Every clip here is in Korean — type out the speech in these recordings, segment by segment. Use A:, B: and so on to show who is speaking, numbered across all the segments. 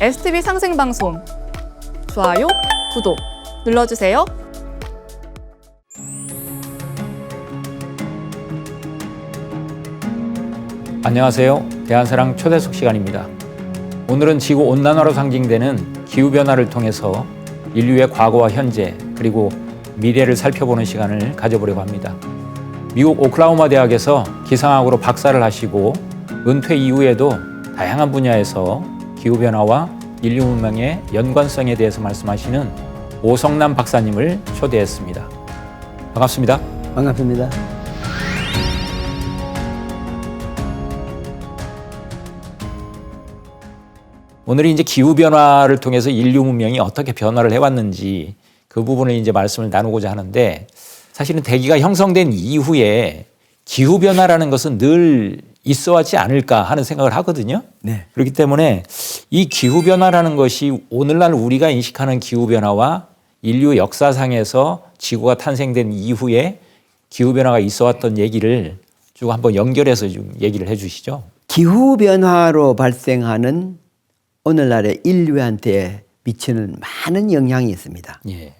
A: STV 상생방송 좋아요, 구독 눌러주세요.
B: 안녕하세요. 대한사랑 초대석 시간입니다. 오늘은 지구온난화로 상징되는 기후변화를 통해서 인류의 과거와 현재 그리고 미래를 살펴보는 시간을 가져보려고 합니다. 미국 오클라호마 대학에서 기상학으로 박사를 하시고 은퇴 이후에도 다양한 분야에서 기후변화와 인류 문명의 연관성에 대해서 말씀하시는 오성남 박사님을 초대했습니다. 반갑습니다.
C: 반갑습니다.
B: 오늘은 이제 기후변화를 통해서 인류 문명이 어떻게 변화를 해왔는지 그 부분을 이제 말씀을 나누고자 하는데, 사실은 대기가 형성된 이후에 기후변화라는 것은 늘 있어 왔지 않을까 하는 생각을 하거든요.
C: 네.
B: 그렇기 때문에 이 기후변화라는 것이 오늘날 우리가 인식하는 기후변화와 인류 역사상에서 지구가 탄생된 이후에 기후변화가 있어 왔던 얘기를 쭉 한번 연결해서 좀 얘기를 해 주시죠.
C: 기후변화로 발생하는 오늘날의 인류한테 미치는 많은 영향이 있습니다.
B: 예.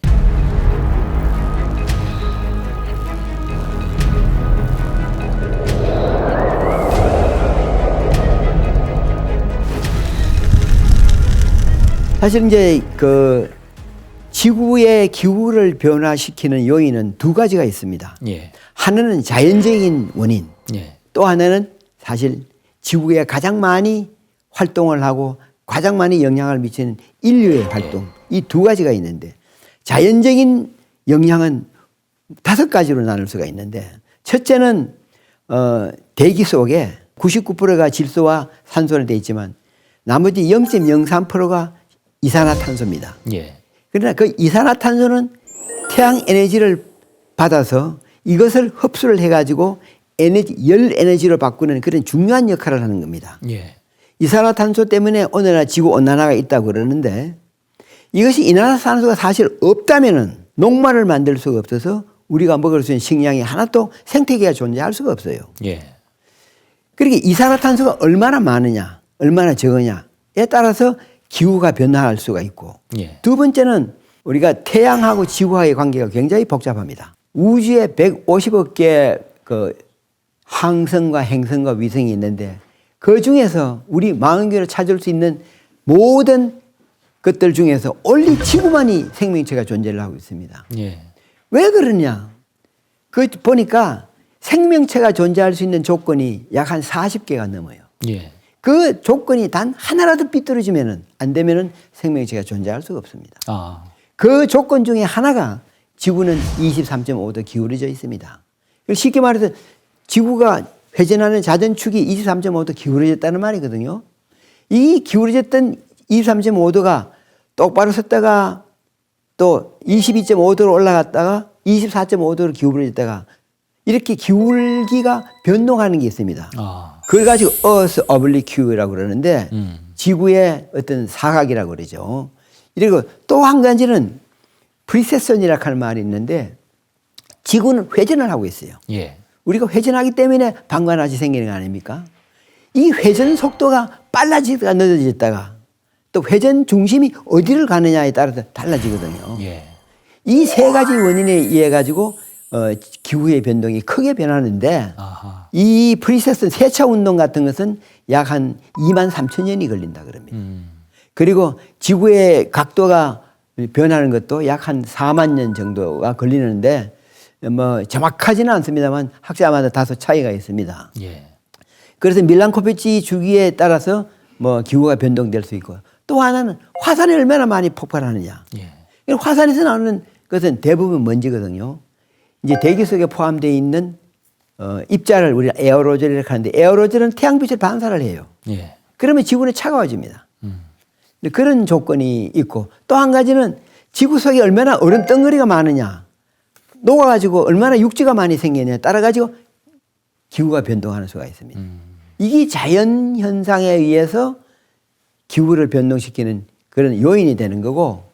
C: 사실 이제 그 지구의 기후를 변화시키는 요인은 두 가지가 있습니다.
B: 예.
C: 하나는 자연적인 원인,
B: 예.
C: 또 하나는 사실 지구에 가장 많이 활동을 하고 가장 많이 영향을 미치는 인류의 활동, 이 두 가지가 있는데, 자연적인 영향은 5가지로 나눌 수가 있는데, 첫째는 대기 속에 99%가 질소와 산소로 되어 있지만 나머지 0.03%가 이산화탄소입니다.
B: 예.
C: 그러나 그 이산화탄소는 태양 에너지를 받아서 이것을 흡수를 해가지고 열 에너지로 바꾸는 그런 중요한 역할을 하는 겁니다.
B: 예.
C: 이산화탄소 때문에 오늘날 지구 온난화가 있다고 그러는데, 이것이 이산화탄소가 사실 없다면은 녹말을 만들 수가 없어서 우리가 먹을 수 있는 식량이 하나도 생태계가 존재할 수가 없어요.
B: 예.
C: 그러니까 이산화탄소가 얼마나 많으냐, 얼마나 적으냐에 따라서 기후가 변화할 수가 있고,
B: 예.
C: 두 번째는 우리가 태양하고 지구와의 관계가 굉장히 복잡합니다. 우주에 150억 개의 그 항성과 행성과 위성이 있는데, 그 중에서 우리 망원경으로 찾을 수 있는 모든 것들 중에서 only 지구만이 생명체가 존재를 하고 있습니다.
B: 예.
C: 왜 그러냐? 그 보니까 생명체가 존재할 수 있는 조건이 약 한 40개가 넘어요.
B: 예.
C: 그 조건이 단 하나라도 삐뚤어지면은 안 되면은 생명체가 존재할 수가 없습니다.
B: 아.
C: 그 조건 중에 하나가 지구는 23.5도 기울어져 있습니다. 쉽게 말해서 지구가 회전하는 자전축이 23.5도 기울어졌다는 말이거든요. 이 기울어졌던 23.5도가 똑바로 섰다가 또 22.5도로 올라갔다가 24.5도로 기울어졌다가 이렇게 기울기가 변동하는 게 있습니다.
B: 아.
C: 그걸 가지고 Earth Oblique라고 그러는데 지구의 어떤 사각이라고 그러죠. 그리고 또 한 가지는 프리세션이라고 하는 말이 있는데, 지구는 회전을 하고 있어요.
B: 예.
C: 우리가 회전하기 때문에 방관화시 생기는 거 아닙니까? 이 회전 속도가 빨라지다가 늦어졌다가 또 회전 중심이 어디를 가느냐에 따라서 달라지거든요.
B: 예.
C: 이 세 가지 원인에 의해 가지고 기후의 변동이 크게 변하는데,
B: 아하.
C: 이 프리세션 세차 운동 같은 것은 약 한 23,000년이 걸린다 그럽니다. 그리고 지구의 각도가 변하는 것도 약 한 4만 년 정도가 걸리는데, 뭐 정확하지는 않습니다만 학자마다 다소 차이가 있습니다.
B: 예.
C: 그래서 밀란코비치 주기에 따라서 뭐 기후가 변동될 수 있고, 또 하나는 화산이 얼마나 많이 폭발하느냐.
B: 예.
C: 화산에서 나오는 것은 대부분 먼지거든요. 이제 대기 속에 포함되어 있는 입자를 우리가 에어로졸이라고 하는데, 에어로졸은 태양빛을 반사를 해요.
B: 예.
C: 그러면 지구는 차가워집니다. 그런 조건이 있고, 또 한 가지는 지구 속에 얼마나 얼음 덩어리가 많으냐, 녹아가지고 얼마나 육지가 많이 생기느냐에 따라가지고 기후가 변동하는 수가 있습니다. 이게 자연 현상에 의해서 기후를 변동시키는 그런 요인이 되는 거고,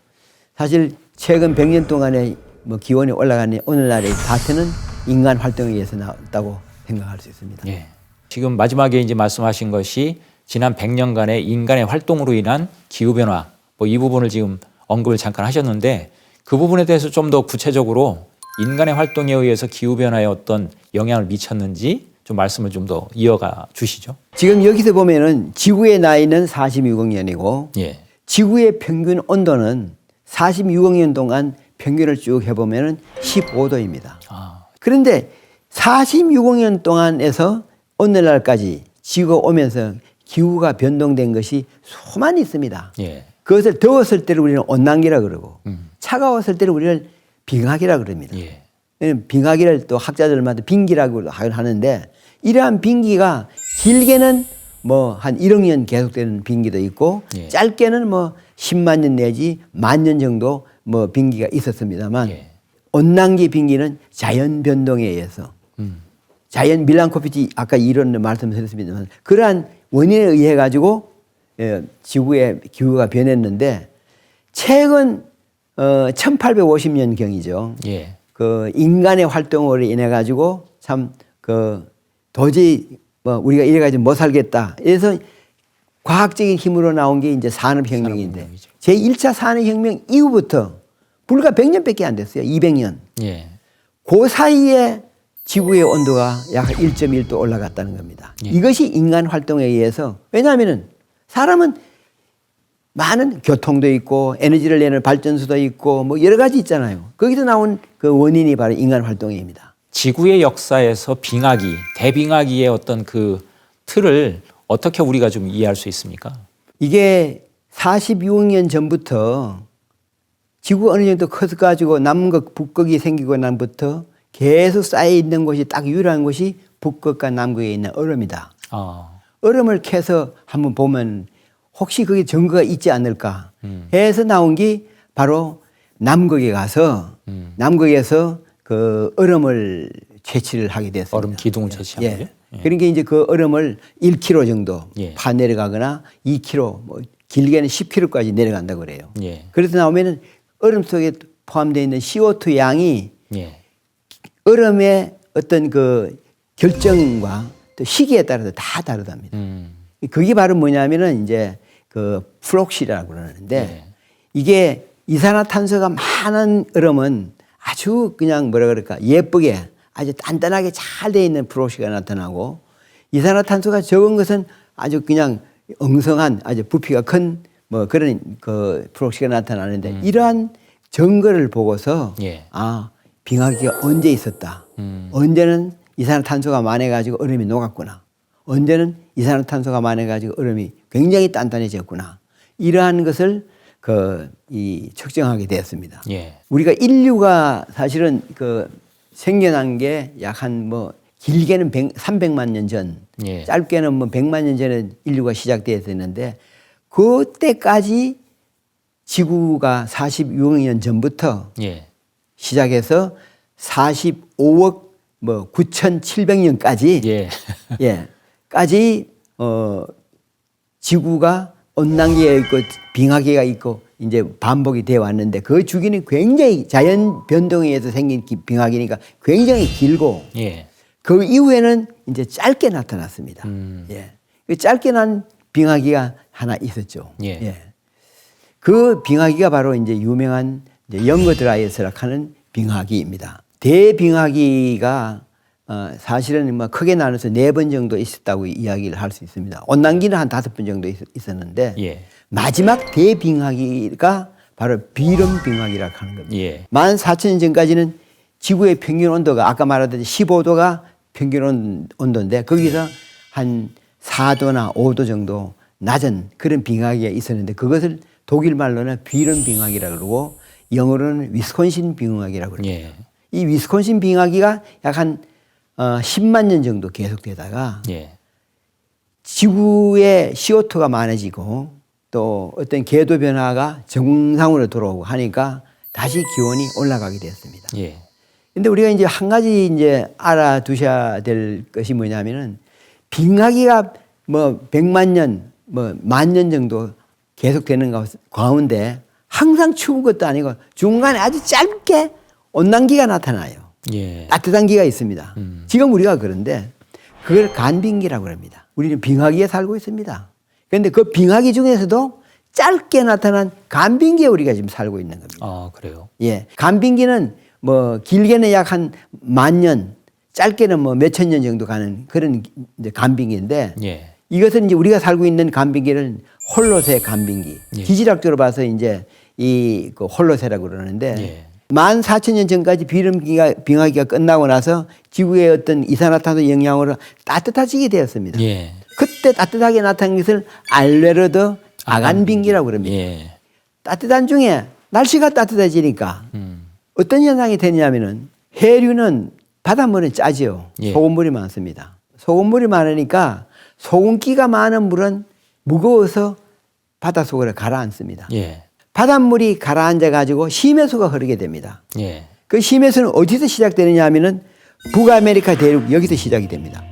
C: 사실 최근 100년 동안에 뭐 기온이 올라가는 오늘날의 다트는 인간 활동에 의해서 나왔다고 생각할 수 있습니다.
B: 예. 지금 마지막에 이제 말씀하신 것이 지난 100년간의 인간의 활동으로 인한 기후변화 뭐 이 부분을 지금 언급을 잠깐 하셨는데 그 부분에 대해서 좀 더 구체적으로 인간의 활동에 의해서 기후변화에 어떤 영향을 미쳤는지 좀 말씀을 좀 더 이어가 주시죠.
C: 지금 여기서 보면은 지구의 나이는 46억 년이고
B: 예.
C: 지구의 평균 온도는 46억 년 동안 평균을 쭉 해보면은 15도입니다.
B: 아,
C: 그런데 46억 년 동안에서 오늘날까지 지구가 오면서 기후가 변동된 것이 수많이 있습니다.
B: 예.
C: 그것을 더웠을 때를 우리는 온난기라 그러고 차가웠을 때를 우리는 빙하기라 그럽니다.
B: 예.
C: 빙하기를 또 학자들마다 빙기라고 하는데 이러한 빙기가 길게는 뭐 한 1억 년 계속되는 빙기도 있고
B: 예.
C: 짧게는 뭐 10만 년 내지 10,000년 정도 뭐 빙기가 있었습니다만
B: 예.
C: 온난기 빙기는 자연 변동에 의해서 자연 밀란코비치 아까 이런 말씀드렸습니다만 그러한 원인에 의해 가지고 지구의 기후가 변했는데 최근 1850년 경이죠.
B: 예.
C: 그 인간의 활동으로 인해 가지고 참 그 도저히 뭐 우리가 이래 가지고 못 살겠다. 그래서 과학적인 힘으로 나온 게 이제 산업혁명인데
B: 산업혁명이죠.
C: 제1차 산업혁명 이후부터 불과 100년밖에 안 됐어요. 200년.
B: 예.
C: 그 사이에 지구의 온도가 약 1.1도 올라갔다는 겁니다.
B: 예.
C: 이것이 인간 활동에 의해서 왜냐하면은 사람은 많은 교통도 있고 에너지를 내는 발전소도 있고 뭐 여러 가지 있잖아요. 거기서 나온 그 원인이 바로 인간 활동입니다.
B: 지구의 역사에서 빙하기, 대빙하기의 어떤 그 틀을 어떻게 우리가 좀 이해할 수 있습니까?
C: 이게 46억 년 전부터 지구가 어느 정도 커져가지고 남극, 북극이 생기고 난부터 계속 쌓여 있는 곳이 딱 유일한 곳이 북극과 남극에 있는 얼음이다. 얼음을 캐서 한번 보면 혹시 그게 증거가 있지 않을까 해서 나온 게 바로 남극에 가서 남극에서 그 얼음을 채취를 하게 됐습니다.
B: 얼음 기둥을 채취한 거죠?
C: 예. 그러니까 이제 그 얼음을 1km 정도
B: 예.
C: 파 내려가거나 2km, 뭐 길게는 10km까지 내려간다고 그래요.
B: 예.
C: 그래서 나오면은 얼음 속에 포함되어 있는 CO2 양이
B: 예.
C: 얼음의 어떤 그 결정과 또 시기에 따라서 다 다르답니다. 그게 바로 뭐냐면은 이제 그 플록시라고 그러는데
B: 예.
C: 이게 이산화탄소가 많은 얼음은 아주 그냥 뭐라 그럴까 예쁘게 아주 단단하게 잘 돼 있는 플록시가 나타나고 이산화탄소가 적은 것은 아주 그냥 엉성한 아주 부피가 큰 뭐 그런 그 플록시가 나타나는데 이러한 증거를 보고서
B: 예.
C: 아 빙하기가 언제 있었다. 언제는 이산화탄소가 많아가지고 얼음이 녹았구나. 언제는 이산화탄소가 많아가지고 얼음이 굉장히 단단해졌구나. 이러한 것을 측정하게 되었습니다.
B: 예.
C: 우리가 인류가 사실은 그 생겨난 게 약 한 뭐 길게는 300만 년 전,
B: 예.
C: 짧게는 뭐 100만 년 전에 인류가 시작되었었는데 그때까지 지구가 46억 년 전부터
B: 예.
C: 시작해서 45억 뭐 9,700년까지
B: 예.
C: 예. 까지 지구가 온난기가 있고 빙하기가 있고 이제 반복이 되어 왔는데 그 주기는 굉장히 자연 변동에 의해서 생긴 빙하기니까 굉장히 길고
B: 예.
C: 그 이후에는 이제 짧게 나타났습니다. 예. 그 짧게 난 빙하기가 하나 있었죠.
B: 예.
C: 그 빙하기가 바로 이제 유명한 이제 영거 드라이어스라고 하는 빙하기입니다. 대빙하기가 사실은 뭐 크게 나눠서 4번 정도 있었다고 이야기를 할 수 있습니다. 온난기는 한 5번 정도 있었는데
B: 예.
C: 마지막 대빙하기가 바로 비름 빙하기라고 하는 겁니다.
B: 예.
C: 14,000년 전까지는 지구의 평균 온도가 아까 말하듯이 15도가 평균 온도인데 거기서 한 4도나 5도 정도 낮은 그런 빙하기가 있었는데 그것을 독일 말로는 비름 빙하기라고 그러고 영어로는 위스콘신 빙하기라고 그럽니다.
B: 예.
C: 이 위스콘신 빙하기가 약 한 10만 년 정도 계속되다가
B: 예.
C: 지구에 CO2가 많아지고 또 어떤 궤도 변화가 정상으로 돌아오고 하니까 다시 기온이 올라가게 되었습니다.
B: 예.
C: 근데 우리가 이제 한 가지 이제 알아두셔야 될 것이 뭐냐면은 빙하기가 뭐 100만 년, 뭐 10,000년 정도 계속되는 가운데 항상 추운 것도 아니고 중간에 아주 짧게 온난기가 나타나요.
B: 예.
C: 따뜻한 기가 있습니다. 지금 우리가 그런데 그걸 간빙기라고 합니다. 우리는 빙하기에 살고 있습니다. 그런데 그 빙하기 중에서도 짧게 나타난 간빙기에 우리가 지금 살고 있는 겁니다.
B: 아, 그래요?
C: 예. 간빙기는 뭐 길게는 약 한 10,000년, 짧게는 뭐 몇천 년 정도 가는 그런 이제 간빙기인데
B: 예.
C: 이것은 이제 우리가 살고 있는 간빙기를 홀로세 간빙기.
B: 예.
C: 기지학적으로 봐서 이제 이 그 홀로세라고 그러는데
B: 예.
C: 14,000년 전까지 빙하기가 끝나고 나서 지구의 어떤 이산화탄소 영향으로 따뜻해지게 되었습니다.
B: 예.
C: 그때 따뜻하게 나타난 것을 알베르드 아간빙기라고 그럽니다.
B: 예.
C: 따뜻한 중에 날씨가 따뜻해지니까 어떤 현상이 되냐면은 해류는 바닷물은 짜지요.
B: 예.
C: 소금물이 많습니다. 소금물이 많으니까 소금기가 많은 물은 무거워서 바닷속으로 가라앉습니다.
B: 예.
C: 바닷물이 가라앉아 가지고 심해수가 흐르게 됩니다.
B: 예.
C: 그 심해수는 어디서 시작되느냐 하면은 북아메리카 대륙 여기서 시작이 됩니다.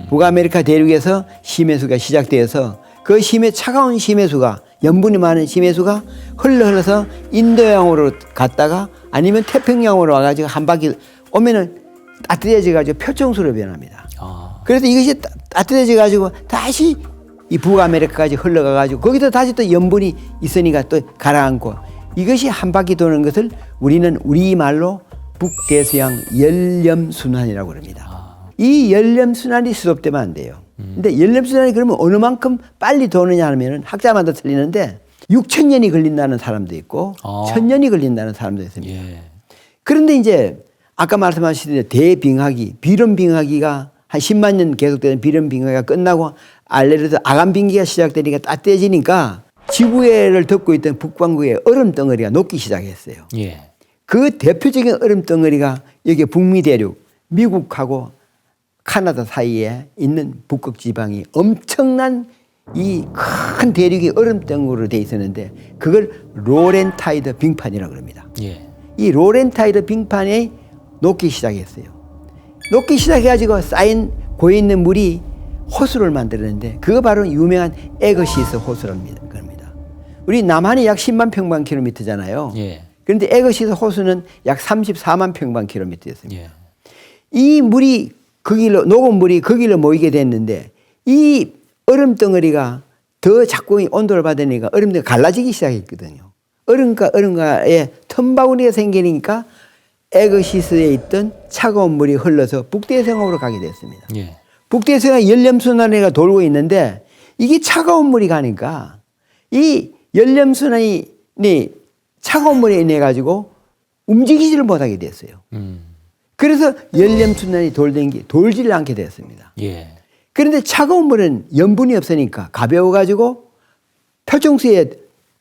C: 북아메리카 대륙에서 심해수가 시작되어서 그 차가운 심해수가 염분이 많은 심해수가 흘러서 인도양으로 갔다가 아니면 태평양으로 와가지고 한 바퀴 오면은 따뜻해져가지고 표층수로 변합니다.
B: 아.
C: 그래서 이것이 따뜻해져가지고 다시 이 북아메리카까지 흘러가가지고 거기서 다시 또 염분이 있으니까 또 가라앉고 이것이 한 바퀴 도는 것을 우리는 우리말로 북대서양 열렴순환이라고 합니다. 이 열렴순환이 수습되면 안 돼요. 근데 열렴순환이 그러면 어느 만큼 빨리 도느냐 하면 학자마다 틀리는데 6,000년이 걸린다는 사람도 있고 1,000년이 걸린다는 사람도 있습니다.
B: 예.
C: 그런데 이제 아까 말씀하신 대빙하기, 비름빙하기가 한 10만 년 계속되는 비름빙하기가 끝나고 알레르드 아간빙기가 시작되니까 따뜻해지니까 지구를 덮고 있던 북반구의 얼음 덩어리가 녹기 시작했어요.
B: 예.
C: 그 대표적인 얼음 덩어리가 여기 북미 대륙, 미국하고 카나다 사이에 있는 북극 지방이 엄청난 이 큰 대륙이 얼음 덩어리로 돼 있었는데 그걸 로렌타이드 빙판이라고 합니다.
B: 예.
C: 이 로렌타이드 빙판이 녹기 시작했어요. 녹기 시작해가지고 쌓인 고여 있는 물이 호수를 만들었는데 그거 바로 유명한 에거시스 호수랍니다. 우리 남한이 약 10만 평방킬로미터잖아요.
B: 예.
C: 그런데 에거시스 호수는 약 34만 평방킬로미터였습니다.
B: 예.
C: 이 물이 그 길로 녹은 물이 그 길로 모이게 됐는데 이 얼음 덩어리가 더 자꾸 온도를 받으니까 얼음 덩어리가 갈라지기 시작했거든요. 얼음과 얼음과의 틈바구니가 생기니까 에거시스에 있던 차가운 물이 흘러서 북대서양으로 가게 됐습니다.
B: 예.
C: 북대서양 열렴순환이가 돌고 있는데 이게 차가운 물이 가니까 이 열렴순환이 차가운 물에 인해 가지고 움직이지를 못하게 됐어요. 그래서 열렴순환이 돌던 게 돌지를 않게 됐습니다.
B: 예.
C: 그런데 차가운 물은 염분이 없으니까 가벼워 가지고 표층수에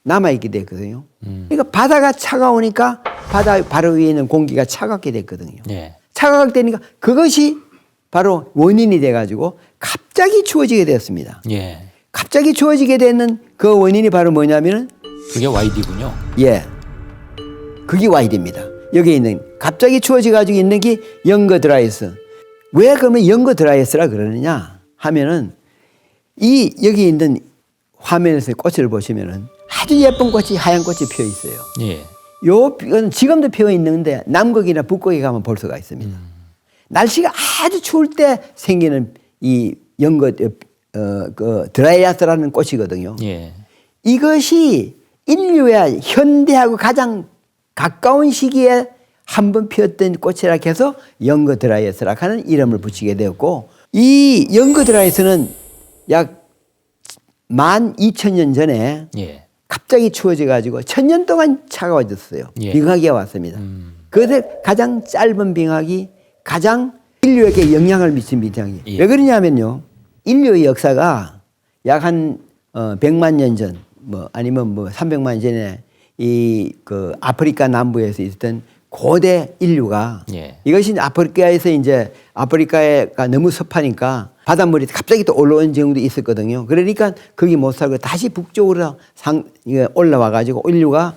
C: 남아있게 됐거든요. 그러니까 바다가 차가우니까 바다 바로 위에 있는 공기가 차갑게 됐거든요.
B: 예.
C: 차갑게 되니까 그것이 바로 원인이 돼가지고 갑자기 추워지게 되었습니다.
B: 예.
C: 갑자기 추워지게 되는 그 원인이 바로 뭐냐면은
B: 그게 YD군요.
C: 예, 그게 YD입니다. 여기 있는 갑자기 추워져가지고 있는 게 영거 드라이스. 왜 그러면 영거 드라이스라 그러느냐 하면은 이 여기 있는 화면에서 꽃을 보시면은 아주 예쁜 꽃이 하얀 꽃이 피어 있어요.
B: 예.
C: 이건 지금도 피어 있는데 남극이나 북극에 가면 볼 수가 있습니다. 날씨가 아주 추울 때 생기는 이 영거 그 드라이아스라는 꽃이거든요.
B: 예.
C: 이것이 인류의 현대하고 가장 가까운 시기에 한 번 피었던 꽃이라 해서 영거 드라이아스라 하는 이름을 붙이게 되었고 이 영거 드라이아스는 약 12,000년 전에
B: 예.
C: 갑자기 추워져 가지고 1,000년 동안 차가워졌어요.
B: 예.
C: 빙하기가 왔습니다. 그것에 가장 짧은 빙하기, 가장 인류에게 영향을 미친 빙하기.
B: 예.
C: 왜 그러냐면요. 인류의 역사가 약 한 100만 년 전, 뭐 아니면 뭐 300만 년 전에 이 그 아프리카 남부에서 있었던 고대 인류가
B: 예.
C: 이것이 아프리카에서 이제 아프리카가 너무 습하니까 바닷물이 갑자기 또 올라온 경우도 있었거든요. 그러니까 거기 못 살고 다시 북쪽으로 올라와 가지고 인류가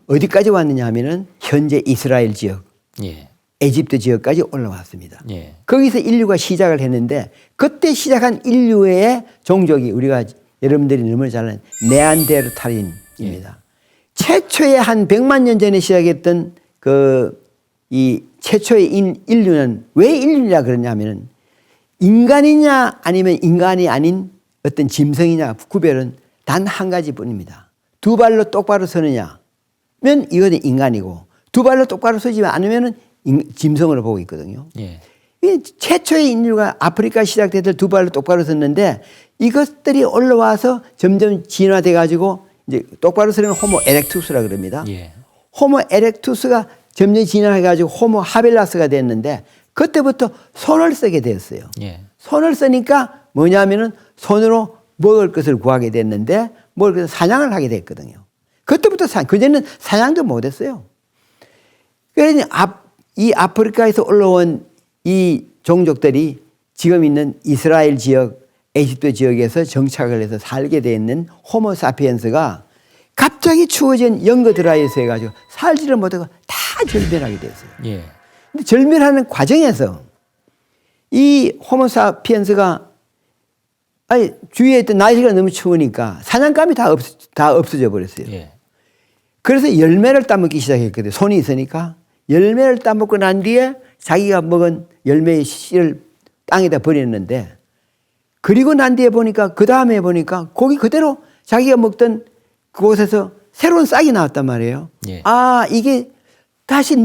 C: 어디까지 왔느냐 하면은 현재 이스라엘 지역,
B: 예.
C: 에집트 지역까지 올라왔습니다.
B: 예.
C: 거기서 인류가 시작을 했는데 그때 시작한 인류의 종족이 우리가 여러분들이 너무 잘 아는 네안데르탈인입니다. 최초의 한 100만 년 전에 시작했던 이 최초의 인류는 왜 인류냐 그러냐면은 인간이냐 아니면 인간이 아닌 어떤 짐승이냐 구별은 단 한 가지뿐입니다. 두 발로 똑바로 서느냐면 이거는 인간이고 두 발로 똑바로 서지 않으면은 짐승으로 보고 있거든요.
B: 예.
C: 최초의 인류가 아프리카 시작될 때 두 발로 똑바로 섰는데 이것들이 올라와서 점점 진화돼 가지고 이제 똑바로 서는 호모 에렉투스라 그럽니다.
B: 예.
C: 호모 에렉투스가 점점 진화해 가지고 호모 하벨라스가 됐는데 그때부터 손을 쓰게 되었어요.
B: 예.
C: 손을 쓰니까 뭐냐면은 손으로 먹을 것을 구하게 됐는데 먹을 것을 사냥을 하게 됐거든요. 그때부터 그전에는 사냥도 못했어요. 그래서 이 아프리카에서 올라온 이 종족들이 지금 있는 이스라엘 지역, 에집트 지역에서 정착을 해서 살게 돼 있는 호모 사피엔스가 갑자기 추워진 영거 드라이에서 해가지고 살지를 못하고 다 절멸하게 됐어요.
B: 예.
C: 근데 절멸하는 과정에서 이 호모 사피엔스가 주위에 있던 날씨가 너무 추우니까 사냥감이 다 없어져 버렸어요.
B: 예.
C: 그래서 열매를 따먹기 시작했거든요. 손이 있으니까. 열매를 따먹고 난 뒤에 자기가 먹은 열매의 씨를 땅에다 버렸는데 그리고 난 뒤에 보니까 그 다음에 보니까 거기 그대로 자기가 먹던 그곳에서 새로운 싹이 나왔단 말이에요.
B: 예.
C: 아, 이게 다시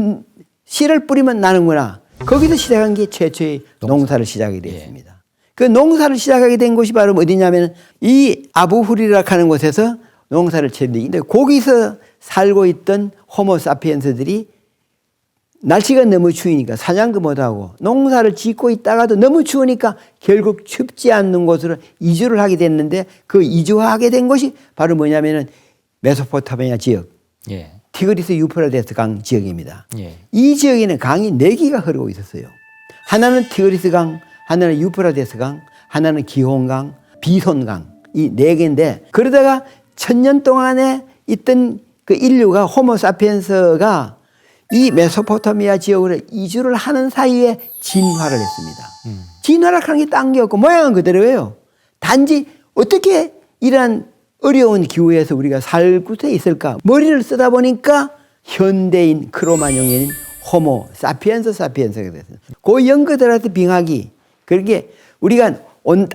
C: 씨를 뿌리면 나는구나. 거기서 시작한 게 최초의 농사를 시작하게 됐습니다. 그 농사를 시작하게 된 곳이 바로 어디냐면 이 아부후리라 하는 곳에서 농사를 짓는데 거기서 살고 있던 호모 사피엔스들이 날씨가 너무 추우니까 사냥도 못하고 농사를 짓고 있다가도 너무 추우니까 결국 춥지 않는 곳으로 이주를 하게 됐는데 그 이주하게 된 곳이 바로 뭐냐면은 메소포타미아 지역,
B: 예.
C: 티그리스 유프라데스 강 지역입니다.
B: 예.
C: 이 지역에는 강이 4개가 흐르고 있었어요. 하나는 티그리스 강, 하나는 유프라데스 강, 하나는 기혼강, 비손강 이 4개인데 그러다가 1000년 동안에 있던 그 인류가 호모 사피엔스가 이 메소포타미아 지역으로 이주를 하는 사이에 진화를 했습니다. 진화를 하는 게 딴 게 없고 모양은 그대로예요. 단지 어떻게 이러한 어려운 기후에서 우리가 살고 있을까? 머리를 쓰다 보니까 현대인 크로마뇽인 호모 사피엔스가 됐어요. 그 영거들한테 빙하기 그렇게 우리가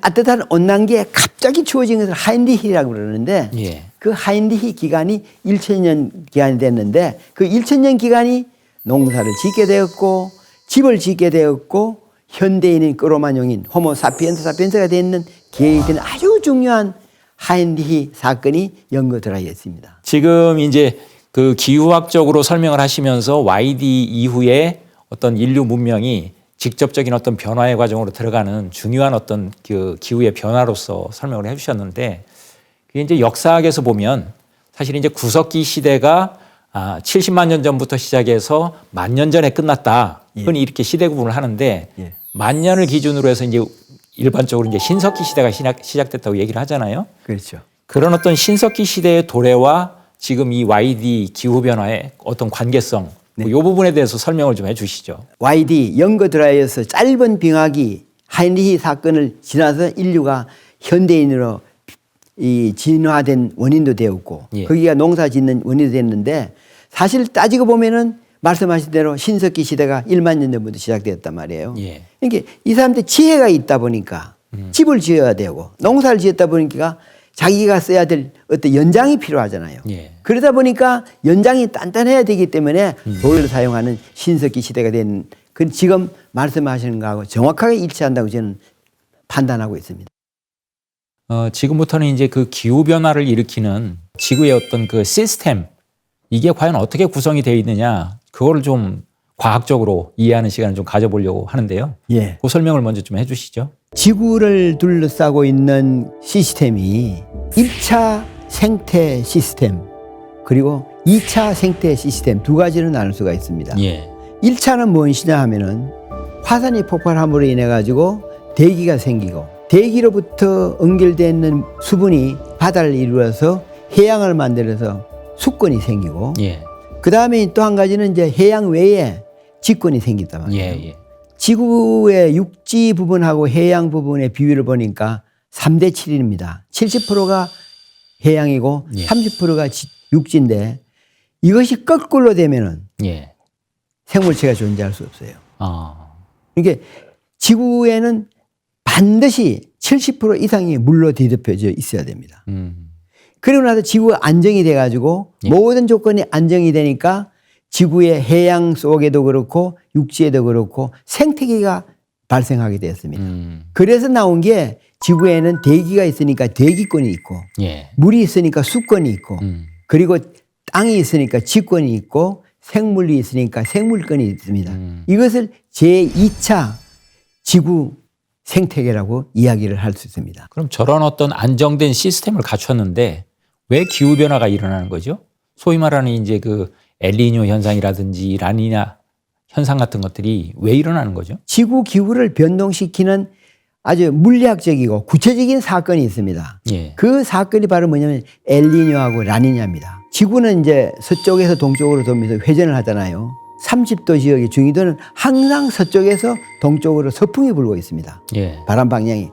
C: 따뜻한 온난기에 갑자기 추워진 것을 하인리히라고 그러는데
B: 예.
C: 그 하인리히 기간이 1000년 기간이 됐는데 그 1000년 기간이 농사를 짓게 되었고 집을 짓게 되었고 현대인인 크로마뇽인 호모 사피엔스가 되는 계획된 아주 중요한 하인리히 사건이 연거드라이였습니다.
B: 지금 이제 그 기후학적으로 설명을 하시면서 YD 이후에 어떤 인류 문명이 직접적인 어떤 변화의 과정으로 들어가는 중요한 어떤 그 기후의 변화로서 설명을 해주셨는데 그게 이제 역사학에서 보면 사실 이제 구석기 시대가 70만 년 전부터 시작해서 10,000년 전에 끝났다. 흔히 이렇게 시대 구분을 하는데 10,000년을 기준으로 해서 이제 일반적으로 이제 신석기 시대가 시작됐다고 얘기를 하잖아요.
C: 그렇죠.
B: 그런 어떤 신석기 시대의 도래와 지금 이 YD 기후 변화의 어떤 관계성 이 부분에 대해서 설명을 좀 해주시죠.
C: YD 연거드라이에서 짧은 빙하기 하인리히 사건을 지나서 인류가 현대인으로 이 진화된 원인도 되었고
B: 예.
C: 거기가 농사 짓는 원인도 됐는데 사실 따지고 보면은 말씀하신 대로 신석기 시대가 1만 년 전부터 시작되었단 말이에요.
B: 예.
C: 그러니까 이 사람들 지혜가 있다 보니까 집을 지어야 되고 농사를 지었다 보니까 자기가 써야 될 어떤 연장이 필요하잖아요.
B: 예.
C: 그러다 보니까 연장이 단단해야 되기 때문에 돌을 사용하는 신석기 시대가 된 그 지금 말씀하시는 거하고 정확하게 일치한다고 저는 판단하고 있습니다.
B: 지금부터는 이제 그 기후 변화를 일으키는 지구의 어떤 그 시스템 이게 과연 어떻게 구성이 되어 있느냐 그거를 좀 과학적으로 이해하는 시간을 좀 가져보려고 하는데요.
C: 예.
B: 그 설명을 먼저 좀 해주시죠.
C: 지구를 둘러싸고 있는 시스템이 1차 생태 시스템 그리고 2차 생태 시스템 두 가지로 나눌 수가 있습니다.
B: 예.
C: 1차는 무엇이냐 하면은 화산이 폭발함으로 인해 가지고 대기가 생기고 대기로부터 응결되어 있는 수분이 바다를 이루어서 해양을 만들어서 수권이 생기고
B: 예.
C: 그 다음에 또 한 가지는 이제 해양 외에 지권이 생긴단 말이에요.
B: 예. 예.
C: 지구의 육지 부분하고 해양 부분의 비율을 보니까 3대 7입니다. 70%가 해양이고
B: 예.
C: 30%가 육지인데 이것이 거꾸로 되면은
B: 예.
C: 생물체가 존재할 수 없어요.
B: 아.
C: 그러니까 지구에는 반드시 70% 이상이 물로 뒤덮여져 있어야 됩니다. 그리고 나서 지구가 안정이 돼가지고
B: 예.
C: 모든 조건이 안정이 되니까 지구의 해양 속에도 그렇고 육지에도 그렇고 생태계가 발생하게 되었습니다. 그래서 나온 게 지구에는 대기가 있으니까 대기권이 있고
B: 예.
C: 물이 있으니까 수권이 있고 그리고 땅이 있으니까 지권이 있고 생물이 있으니까 생물권이 있습니다. 이것을 제2차 지구 생태계라고 이야기를 할 수 있습니다.
B: 그럼 저런 어떤 안정된 시스템을 갖췄는데 왜 기후 변화가 일어나는 거죠? 소위 말하는 이제 그 엘니뇨 현상이라든지 라니냐 현상 같은 것들이 왜 일어나는 거죠?
C: 지구 기후를 변동시키는 아주 물리학적이고 구체적인 사건이 있습니다.
B: 예.
C: 그 사건이 바로 뭐냐면 엘니뇨하고 라니냐입니다. 지구는 이제 서쪽에서 동쪽으로 돌면서 회전을 하잖아요. 30도 지역의 중위도는 항상 서쪽에서 동쪽으로 서풍이 불고 있습니다.
B: 예.
C: 바람 방향이.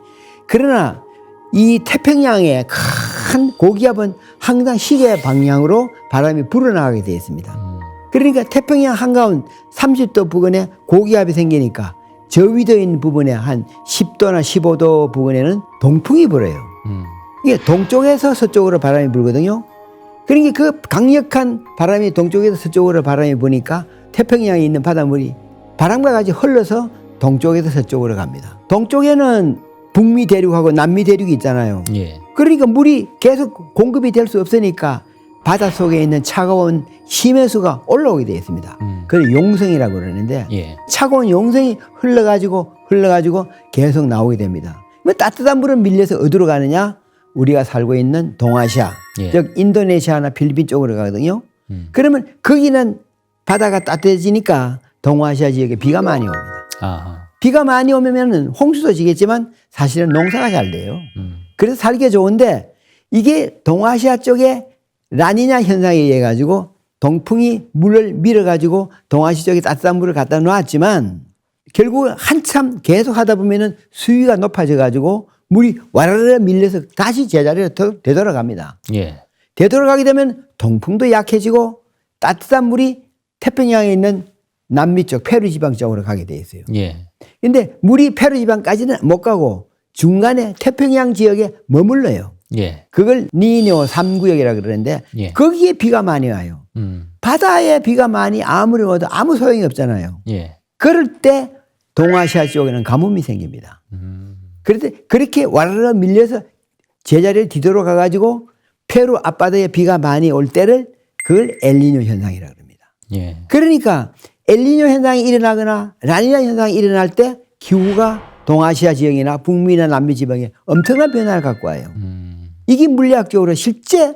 C: 그러나 이 태평양의 큰 고기압은 항상 시계 방향으로 바람이 불어나가게 되어 있습니다. 그러니까 태평양 한가운 30도 부근에 고기압이 생기니까 저 위도에 있는 부분에 한 10도나 15도 부근에는 동풍이 불어요. 이게 동쪽에서 서쪽으로 바람이 불거든요. 그러니까 그 강력한 바람이 동쪽에서 서쪽으로 바람이 부니까 태평양에 있는 바닷물이 바람과 같이 흘러서 동쪽에서 서쪽으로 갑니다. 동쪽에는 북미 대륙하고 남미 대륙이 있잖아요.
B: 예.
C: 그러니까 물이 계속 공급이 될 수 없으니까 바닷속에 있는 차가운 심해수가 올라오게 되어 있습니다. 그걸 용성이라고 그러는데
B: 예.
C: 차가운 용성이 흘러가지고 계속 나오게 됩니다. 뭐 따뜻한 물은 밀려서 어디로 가느냐? 우리가 살고 있는 동아시아,
B: 예.
C: 즉 인도네시아나 필리핀 쪽으로 가거든요. 그러면 거기는 바다가 따뜻해지니까 동아시아 지역에 비가 많이 옵니다.
B: 아하.
C: 비가 많이 오면은 홍수도 지겠지만 사실은 농사가 잘 돼요. 그래서 살기 좋은데 이게 동아시아 쪽에 라니냐 현상에 의해 가지고 동풍이 물을 밀어가지고 동아시아 쪽에 따뜻한 물을 갖다 놓았지만 결국 한참 계속 하다 보면은 수위가 높아져 가지고 물이 와르르 밀려서 다시 제자리로 되돌아갑니다.
B: 예.
C: 되돌아가게 되면 동풍도 약해지고 따뜻한 물이 태평양에 있는 남미 쪽 페루 지방 쪽으로 가게 돼 있어요.
B: 예.
C: 근데 물이 페루 지방까지는 못 가고 중간에 태평양 지역에 머물러요.
B: 예.
C: 그걸 니뇨 3구역이라 그러는데
B: 예.
C: 거기에 비가 많이 와요. 바다에 비가 많이 아무리 와도 아무 소용이 없잖아요.
B: 예.
C: 그럴 때 동아시아 쪽에는 가뭄이 생깁니다. 그런데 그렇게 와르르 밀려서 제자리를 뒤돌아가 가지고 페루 앞바다에 비가 많이 올 때를 그걸 엘니뇨 현상이라 그럽니다.
B: 예.
C: 그러니까 엘니뇨 현상이 일어나거나 라니냐 현상이 일어날 때 기후가 동아시아 지역이나 북미나 남미 지방에 엄청난 변화를 갖고 와요. 이게 물리학적으로 실제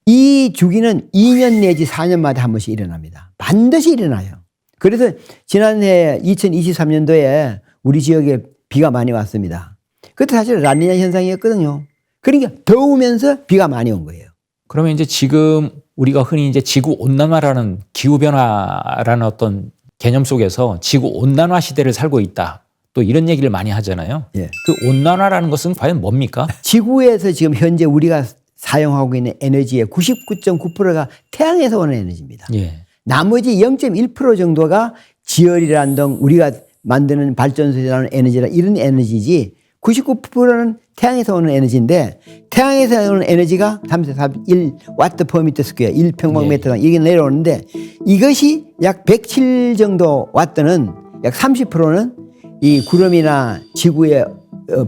C: 이 주기는 2년 내지 4년마다 한 번씩 일어납니다. 반드시 일어나요. 그래서 지난해 2023년도에 우리 지역에 비가 많이 왔습니다. 그때 사실 라니냐 현상이었거든요. 그러니까 더우면서 비가 많이 온 거예요.
B: 그러면 이제 지금 우리가 흔히 이제 지구 온난화라는 기후 변화라는 어떤 개념 속에서 지구 온난화 시대를 살고 있다. 또 이런 얘기를 많이 하잖아요.
C: 예.
B: 그 온난화라는 것은 과연 뭡니까?
C: 지구에서 지금 현재 우리가 사용하고 있는 에너지의 99.9%가 태양에서 오는 에너지입니다.
B: 예.
C: 나머지 0.1% 정도가 지열이라는 등 우리가 만드는 발전소에서 나오는 에너지라 이런 에너지지 99%는 태양에서 오는 에너지인데 태양에서 오는 에너지가 3.41 와트 스퀘어 1평방미터당 이게 내려오는데 이것이 약 107 정도 와트는 약 30%는 이 구름이나 지구의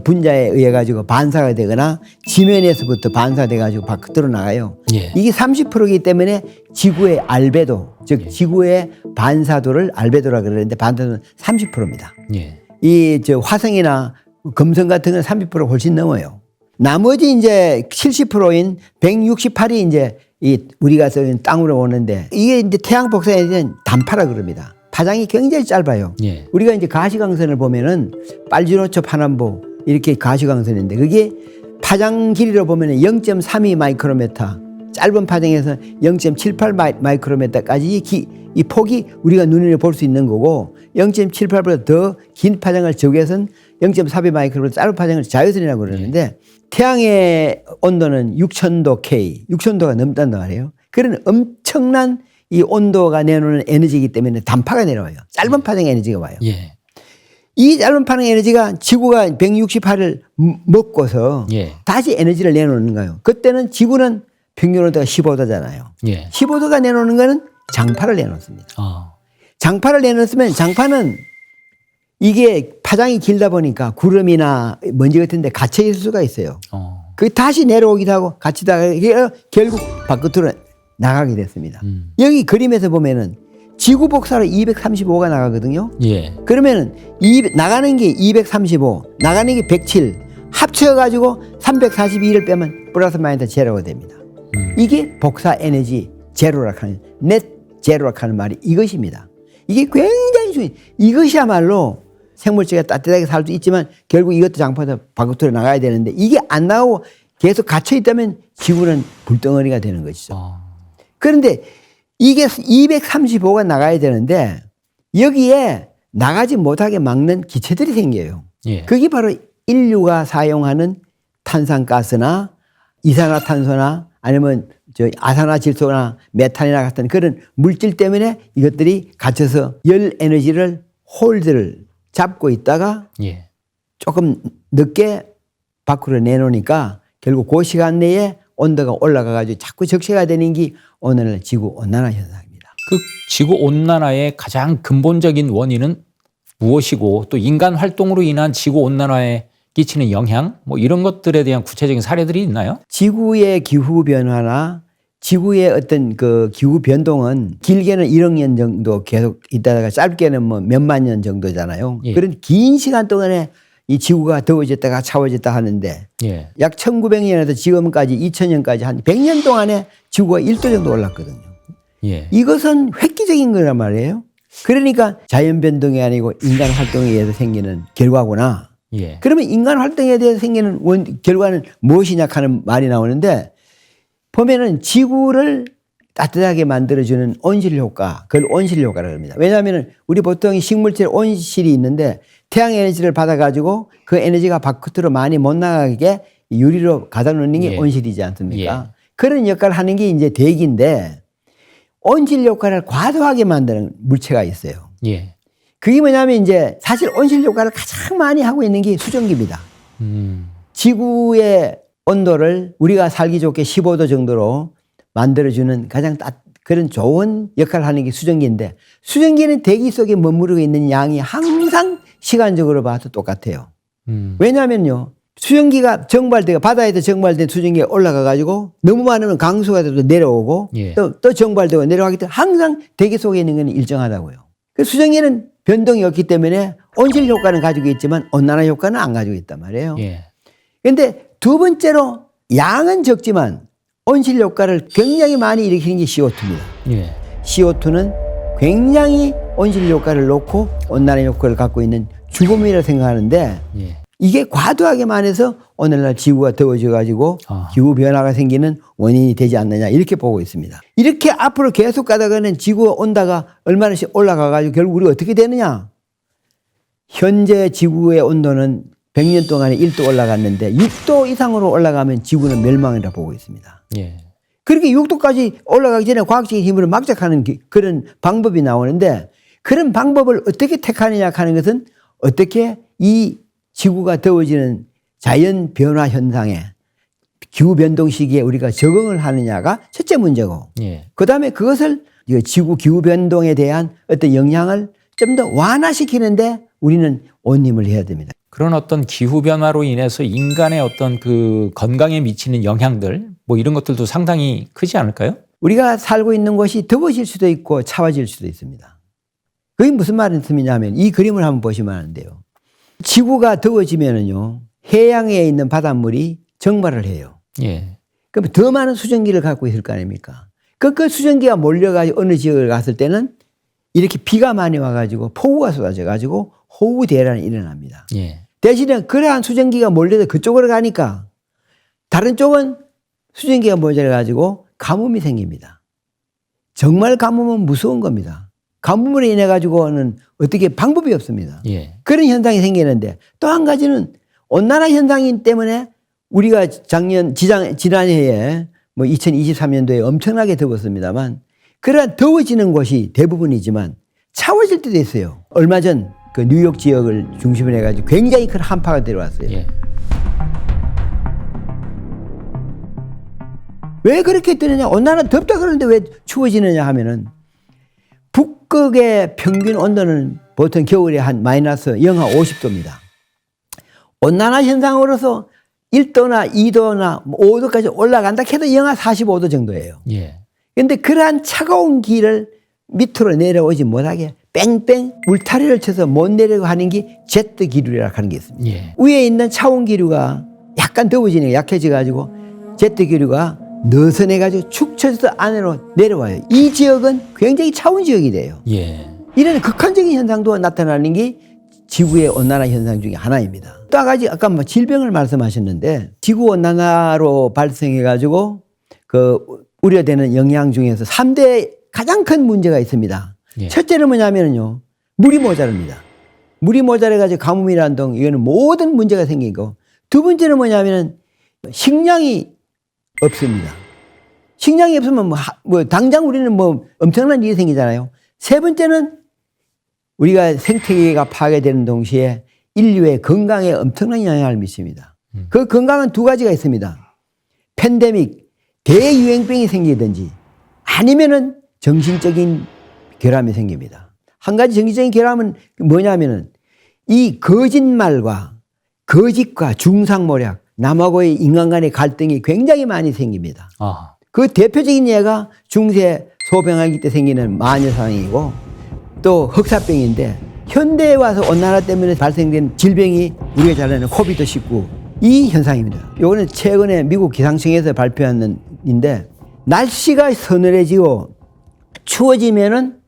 C: 분자에 의해 가지고 반사가 되거나 지면에서부터 반사돼 가지고 밖으로 나가요.
B: 예.
C: 이게 30%이기 때문에 지구의 알베도 즉 지구의 반사도를 알베도라 그러는데 반사도는 30%입니다.
B: 예.
C: 이 저 화성이나 금성 같은 건 30% 훨씬 넘어요. 나머지 이제 70%인 168이 이제 이 우리가 쓰는 땅으로 오는데 이게 이제 태양 복사에 대한 단파라 그럽니다. 파장이 굉장히 짧아요.
B: 예.
C: 우리가 이제 가시광선을 보면은 빨주노초 파남보 이렇게 가시광선인데 그게 파장 길이로 보면은 0.32 마이크로메터 짧은 파장에서 0.78 마이크로메터까지 이 폭이 우리가 눈으로 볼 수 있는 거고 0.78보다 더 긴 파장을 적외선 0.42 마이크로메터 짧은 파장을 자외선이라고 그러는데 태양의 온도는 6000도 K, 6000도가 넘단단 말이에요. 그런 엄청난 이 온도가 내놓는 에너지이기 때문에 단파가 내려와요. 짧은 파장의 에너지가 와요.
B: 예.
C: 이 짧은 파동 에너지가 지구가 168을 먹고서
B: 예.
C: 다시 에너지를 내놓는 거예요. 그때는 지구는 평균 온도가 15도잖아요.
B: 예.
C: 15도가 내놓는 거는 장파를 내놓습니다. 장파를 내놓으면 장파는 이게 파장이 길다 보니까 구름이나 먼지 같은 데 갇혀 있을 수가 있어요. 그 다시 내려오기도 하고 갇히다가 결국 밖으로 나가게 됐습니다. 여기 그림에서 보면은 지구 복사로 235가 나가거든요.
B: 예.
C: 그러면은 나가는 게 235, 나가는 게 107, 합쳐가지고 342를 빼면 플러스 마이너스 제로가 됩니다. 이게 복사 에너지 제로라 하는, 넷 제로라 하는 말이 이것입니다. 이게 굉장히 중요해요. 이것이야말로 생물체가 따뜻하게 살 수 있지만 결국 이것도 장파에서 밖으로 나가야 되는데 이게 안 나오고 계속 갇혀 있다면 지구는 불덩어리가 되는 것이죠. 그런데 이게 235가 나가야 되는데 여기에 나가지 못하게 막는 기체들이 생겨요.
B: 예.
C: 그게 바로 인류가 사용하는 탄산가스나 이산화탄소나 아니면 아산화질소나 메탄이나 같은 그런 물질 때문에 이것들이 갇혀서 열 에너지를 홀드를 잡고 있다가
B: 예.
C: 조금 늦게 밖으로 내놓으니까 결국 그 시간 내에 온도가 올라가가지고 자꾸 적시가 되는 게 오늘날 지구 온난화 현상입니다.
B: 그 지구 온난화의 가장 근본적인 원인은 무엇이고 또 인간 활동으로 인한 지구 온난화에 끼치는 영향 뭐 이런 것들에 대한 구체적인 사례들이 있나요?
C: 지구의 기후 변화나 지구의 어떤 그 기후 변동은 길게는 1억 년 정도 계속 있다가 짧게는 뭐 몇만 년 정도잖아요.
B: 예.
C: 그런 긴 시간 동안에 이 지구가 더워졌다가 차워졌다 하는데
B: 예.
C: 약 1900년에서 지금까지 2000년까지 한 100년 동안에 지구가 1도 정도 올랐거든요.
B: 예.
C: 이것은 획기적인 거란 말이에요. 그러니까 자연 변동이 아니고 인간 활동에 의해서 생기는 결과구나.
B: 예.
C: 그러면 인간 활동에 대해서 생기는 결과는 무엇이냐 하는 말이 나오는데 보면은 지구를 따뜻하게 만들어주는 온실 효과, 그걸 온실 효과라고 합니다. 왜냐하면 우리 보통 식물체 온실이 있는데 태양 에너지를 받아가지고 그 에너지가 밖으로 많이 못 나가게 유리로 가다 놓는 게
B: 예.
C: 온실이지 않습니까?
B: 예.
C: 그런 역할을 하는 게 이제 대기인데 온실 효과를 과도하게 만드는 물체가 있어요.
B: 예.
C: 그게 뭐냐면 이제 사실 온실 효과를 가장 많이 하고 있는 게 수증기입니다. 지구의 온도를 우리가 살기 좋게 15도 정도로 만들어주는 가장 그런 좋은 역할을 하는 게 수증기인데 수증기는 대기 속에 머무르고 있는 양이 항상 시간적으로 봐도 똑같아요. 왜냐하면요. 수증기가 정발되고 바다에서 정발된 수증기가 올라가 가지고 너무 많으면 강수가 돼도 내려오고
B: 예.
C: 또 정발되고 내려가기 때문에 항상 대기 속에 있는 건 일정하다고요. 그 수증기는 변동이 없기 때문에 온실 효과는 가지고 있지만 온난화 효과는 안 가지고 있단 말이에요.
B: 예.
C: 그런데 두 번째로 양은 적지만 온실 효과를 굉장히 많이 일으키는 게 CO2입니다.
B: 예.
C: CO2는 굉장히 온실 효과를 놓고 온난화 효과를 갖고 있는 주범이라고 생각하는데
B: 예.
C: 이게 과도하게 많아서 오늘날 지구가 더워져 가지고 기후 변화가 생기는 원인이 되지 않느냐 이렇게 보고 있습니다. 이렇게 앞으로 계속 가다가는 지구 온도가 얼마나씩 올라가 가지고 결국 우리가 어떻게 되느냐. 현재 지구의 온도는 100년 동안에 1도 올라갔는데 6도 이상으로 올라가면 지구는 멸망이라 보고 있습니다.
B: 예.
C: 그렇게 6도까지 올라가기 전에 과학적인 힘으로 막작하는 그런 방법이 나오는데 그런 방법을 어떻게 택하느냐 하는 것은 어떻게 이 지구가 더워지는 자연 변화 현상에 기후 변동 시기에 우리가 적응을 하느냐가 첫째 문제고
B: 예.
C: 그다음에 그것을 지구 기후 변동에 대한 어떤 영향을 좀 더 완화시키는데 우리는 온 힘을 해야 됩니다.
B: 그런 어떤 기후 변화로 인해서 인간의 어떤 그 건강에 미치는 영향들 뭐 이런 것들도 상당히 크지 않을까요?
C: 우리가 살고 있는 곳이 더워질 수도 있고 차워질 수도 있습니다. 그게 무슨 말씀이냐 하면 이 그림을 한번 보시면 아는데요. 지구가 더워지면은요, 해양에 있는 바닷물이 정발을 해요.
B: 예.
C: 그럼 더 많은 수증기를 갖고 있을 거 아닙니까? 그 수증기가 몰려가지고 어느 지역을 갔을 때는 이렇게 비가 많이 와가지고 폭우가 쏟아져가지고 호우 대란이 일어납니다.
B: 예.
C: 대신에 그러한 수증기가 몰려서 그쪽으로 가니까 다른 쪽은 수증기가 모자라가지고 가뭄이 생깁니다. 정말 가뭄은 무서운 겁니다. 가뭄으로 인해 가지고는 어떻게 방법이 없습니다.
B: 예.
C: 그런 현상이 생기는데 또 한 가지는 온난화 현상이기 때문에 우리가 지난해에 뭐 2023년도에 엄청나게 더웠습니다만 그러한 더워지는 곳이 대부분이지만 차워질 때도 있어요. 얼마 전 그 뉴욕 지역을 중심으로 해가지고 굉장히 큰 한파가 들어왔어요.
B: 예.
C: 왜 그렇게 뜨느냐? 온난화 덥다 그러는데 왜 추워지느냐 하면은 북극의 평균 온도는 보통 겨울에 한 마이너스 영하 50도입니다. 온난화 현상으로서 1도나 2도나 5도까지 올라간다 해도 영하 45도 정도예요.
B: 예.
C: 그런데 그러한 차가운 기를 밑으로 내려오지 못하게 뺑뺑 울타리를 쳐서 못 내려고 하는 게 제트 기류라고 하는 게 있습니다.
B: 예.
C: 위에 있는 차온 기류가 약간 더워지니까 약해져가지고 제트 기류가 느슨해가지고 축 처져서 안으로 내려와요. 이 지역은 굉장히 차온 지역이 돼요.
B: 예.
C: 이런 극한적인 현상도 나타나는 게 지구의 온난화 현상 중에 하나입니다. 또 한 가지 아까 뭐 질병을 말씀하셨는데 지구 온난화로 발생해가지고 그 우려되는 영향 중에서 3대 가장 큰 문제가 있습니다.
B: 예.
C: 첫째는 뭐냐면요. 물이 모자랍니다. 물이 모자라가지고 가뭄이라는 등 이거는 모든 문제가 생기고 두 번째는 뭐냐면은 식량이 없습니다. 식량이 없으면 뭐 당장 우리는 뭐 엄청난 일이 생기잖아요. 세 번째는 우리가 생태계가 파괴되는 동시에 인류의 건강에 엄청난 영향을 미칩니다. 그 건강은 두 가지가 있습니다. 팬데믹, 대유행병이 생기든지 아니면은 정신적인 결함이 생깁니다. 한 가지 정신적인 결함은 뭐냐면은 이 거짓말과 거짓과 중상모략, 남하고의 인간 간의 갈등이 굉장히 많이 생깁니다.
B: 아.
C: 그 대표적인 예가 중세 소병하기 때 생기는 마녀상이고 또 흑사병인데 현대에 와서 온난화 때문에 발생된 질병이 우리가 잘 아는 코비드19 이 현상입니다. 이거는 최근에 미국 기상청에서 발표한 인데 날씨가 서늘해지고 추워지면은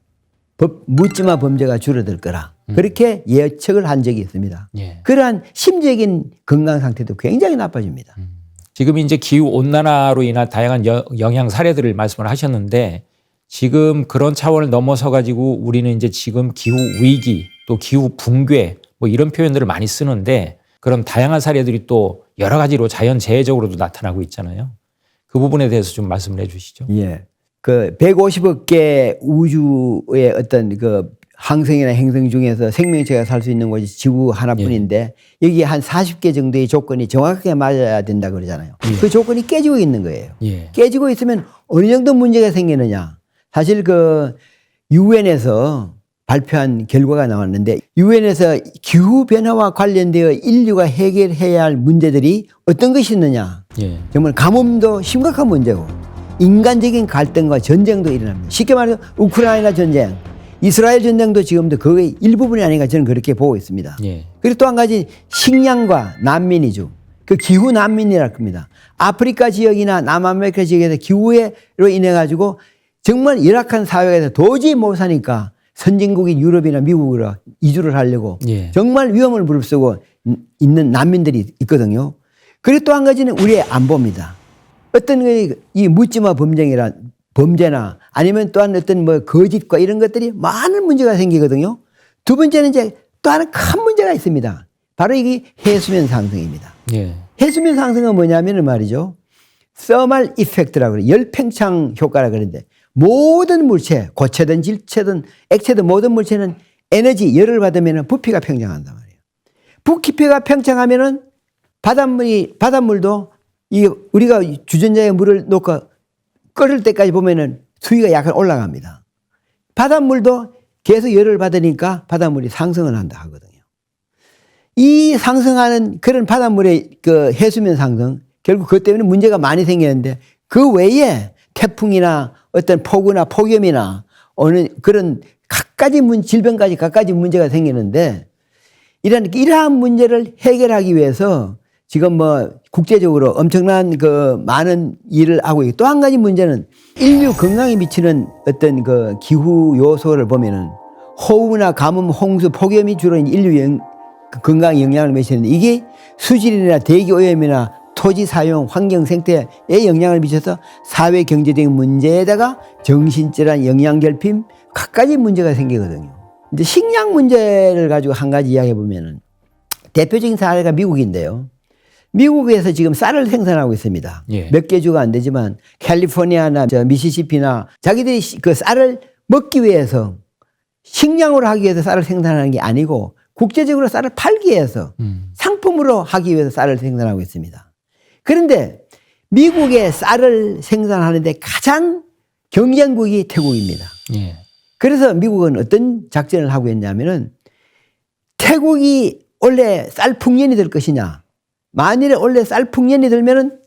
C: 묻지마 범죄가 줄어들 거라. 그렇게 예측을 한 적이 있습니다.
B: 예.
C: 그러한 심리적인 건강 상태도 굉장히 나빠집니다.
B: 지금 이제 기후 온난화로 인한 다양한 영향 사례들을 말씀을 하셨는데 지금 그런 차원을 넘어서 가지고 우리는 이제 지금 기후 위기 또 기후 붕괴 뭐 이런 표현들을 많이 쓰는데 그런 다양한 사례들이 또 여러 가지로 자연 재해적으로도 나타나고 있잖아요. 그 부분에 대해서 좀 말씀을 해 주시죠.
C: 예. 그 150억 개 우주의 어떤 그 항성이나 행성 중에서 생명체가 살 수 있는 곳이 지구 하나뿐인데 여기에 한 40개 정도의 조건이 정확하게 맞아야 된다 그러잖아요. 그 조건이 깨지고 있는 거예요.
B: 예.
C: 깨지고 있으면 어느 정도 문제가 생기느냐. 사실 그 유엔에서 발표한 결과가 나왔는데 유엔에서 기후변화와 관련되어 인류가 해결해야 할 문제들이 어떤 것이 있느냐.
B: 예.
C: 정말 가뭄도 심각한 문제고 인간적인 갈등과 전쟁도 일어납니다. 쉽게 말해서 우크라이나 전쟁, 이스라엘 전쟁도 지금도 그의 일부분이 아닌가 저는 그렇게 보고 있습니다.
B: 예.
C: 그리고 또 한 가지 식량과 난민이죠. 그 기후 난민이랄 겁니다. 아프리카 지역이나 남아메리카 지역에서 기후로 인해 가지고 정말 열악한 사회에서 도저히 못 사니까 선진국인 유럽이나 미국으로 이주를 하려고
B: 예.
C: 정말 위험을 무릅쓰고 있는 난민들이 있거든요. 그리고 또 한 가지는 우리의 안보입니다. 어떤 이 묻지마 범죄나 아니면 또한 어떤 뭐 거짓과 이런 것들이 많은 문제가 생기거든요. 두 번째는 이제 또 하나 큰 문제가 있습니다. 바로 이게 해수면 상승입니다.
B: 예.
C: 해수면 상승은 뭐냐면은 말이죠. 서멀 이펙트라고 그래요. 열팽창 효과라고 그러는데 모든 물체, 고체든 질체든 액체든 모든 물체는 에너지, 열을 받으면 부피가 팽창한단 말이에요. 부피가 팽창하면은 바닷물도 이 우리가 주전자에 물을 놓고 끓을 때까지 보면은 수위가 약간 올라갑니다. 바닷물도 계속 열을 받으니까 바닷물이 상승을 한다 하거든요. 이 상승하는 그런 바닷물의 그 해수면 상승, 결국 그것 때문에 문제가 많이 생겼는데 그 외에 태풍이나 어떤 폭우나 폭염이나 어느 그런 각가지 질병까지 각가지 문제가 생기는데 이러한 문제를 해결하기 위해서 지금 뭐 국제적으로 엄청난 그 많은 일을 하고 있고 또 한 가지 문제는 인류 건강에 미치는 어떤 그 기후 요소를 보면은 호우나 가뭄, 홍수, 폭염이 주로 인류 건강에 영향을 미치는데 이게 수질이나 대기 오염이나 토지 사용, 환경 생태에 영향을 미쳐서 사회 경제적인 문제에다가 정신질환, 영양 결핍 각가지 문제가 생기거든요. 이제 식량 문제를 가지고 한 가지 이야기해 보면은 대표적인 사례가 미국인데요. 미국에서 지금 쌀을 생산하고 있습니다.
B: 예.
C: 몇 개 주가 안 되지만 캘리포니아나 미시시피나 자기들이 그 쌀을 먹기 위해서 식량으로 하기 위해서 쌀을 생산하는 게 아니고 국제적으로 쌀을 팔기 위해서 상품으로 하기 위해서 쌀을 생산하고 있습니다. 그런데 미국의 쌀을 생산하는데 가장 경쟁국이 태국입니다.
B: 예.
C: 그래서 미국은 어떤 작전을 하고 있냐면은 태국이 원래 쌀 풍년이 될 것이냐. 만일에 원래 쌀 풍년이 들면은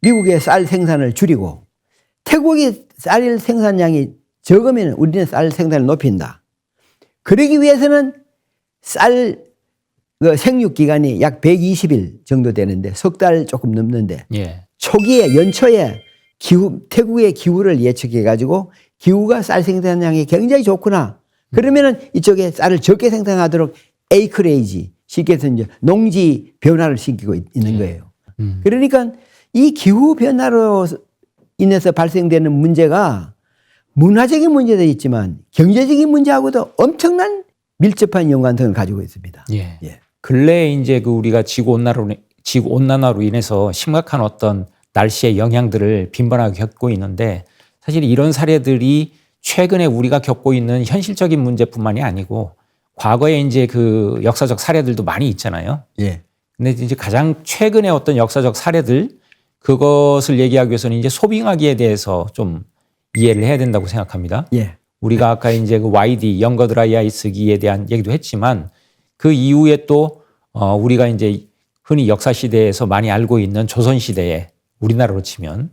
C: 미국의 쌀 생산을 줄이고 태국이 쌀 생산량이 적으면 우리는 쌀 생산을 높인다. 그러기 위해서는 쌀 생육 기간이 약 120일 정도 되는데 석 달 조금 넘는데
B: 예.
C: 초기에 연초에 태국의 기후를 예측해 가지고 기후가 쌀 생산량이 굉장히 좋구나. 그러면은 이쪽에 쌀을 적게 생산하도록 에이크레이지, 쉽게 해서 이제 농지 변화를 시키고 있는 거예요. 그러니까 이 기후 변화로 인해서 발생되는 문제가 문화적인 문제도 있지만 경제적인 문제하고도 엄청난 밀접한 연관성을 가지고 있습니다.
B: 예.
C: 예.
B: 근래에 이제 그 우리가 지구 온난화로 인해서 심각한 어떤 날씨의 영향들을 빈번하게 겪고 있는데 사실 이런 사례들이 최근에 우리가 겪고 있는 현실적인 문제뿐만이 아니고 과거에 이제 그 역사적 사례들도 많이 있잖아요.
C: 예.
B: 근데 이제 가장 최근에 어떤 역사적 사례들 그것을 얘기하기 위해서는 이제 소빙하기에 대해서 좀 이해를 해야 된다고 생각합니다.
C: 예.
B: 우리가 아까 이제 그 YD 영거 드라이 아이스기에 대한 얘기도 했지만 그 이후에 또 우리가 이제 흔히 역사 시대에서 많이 알고 있는 조선 시대에 우리나라로 치면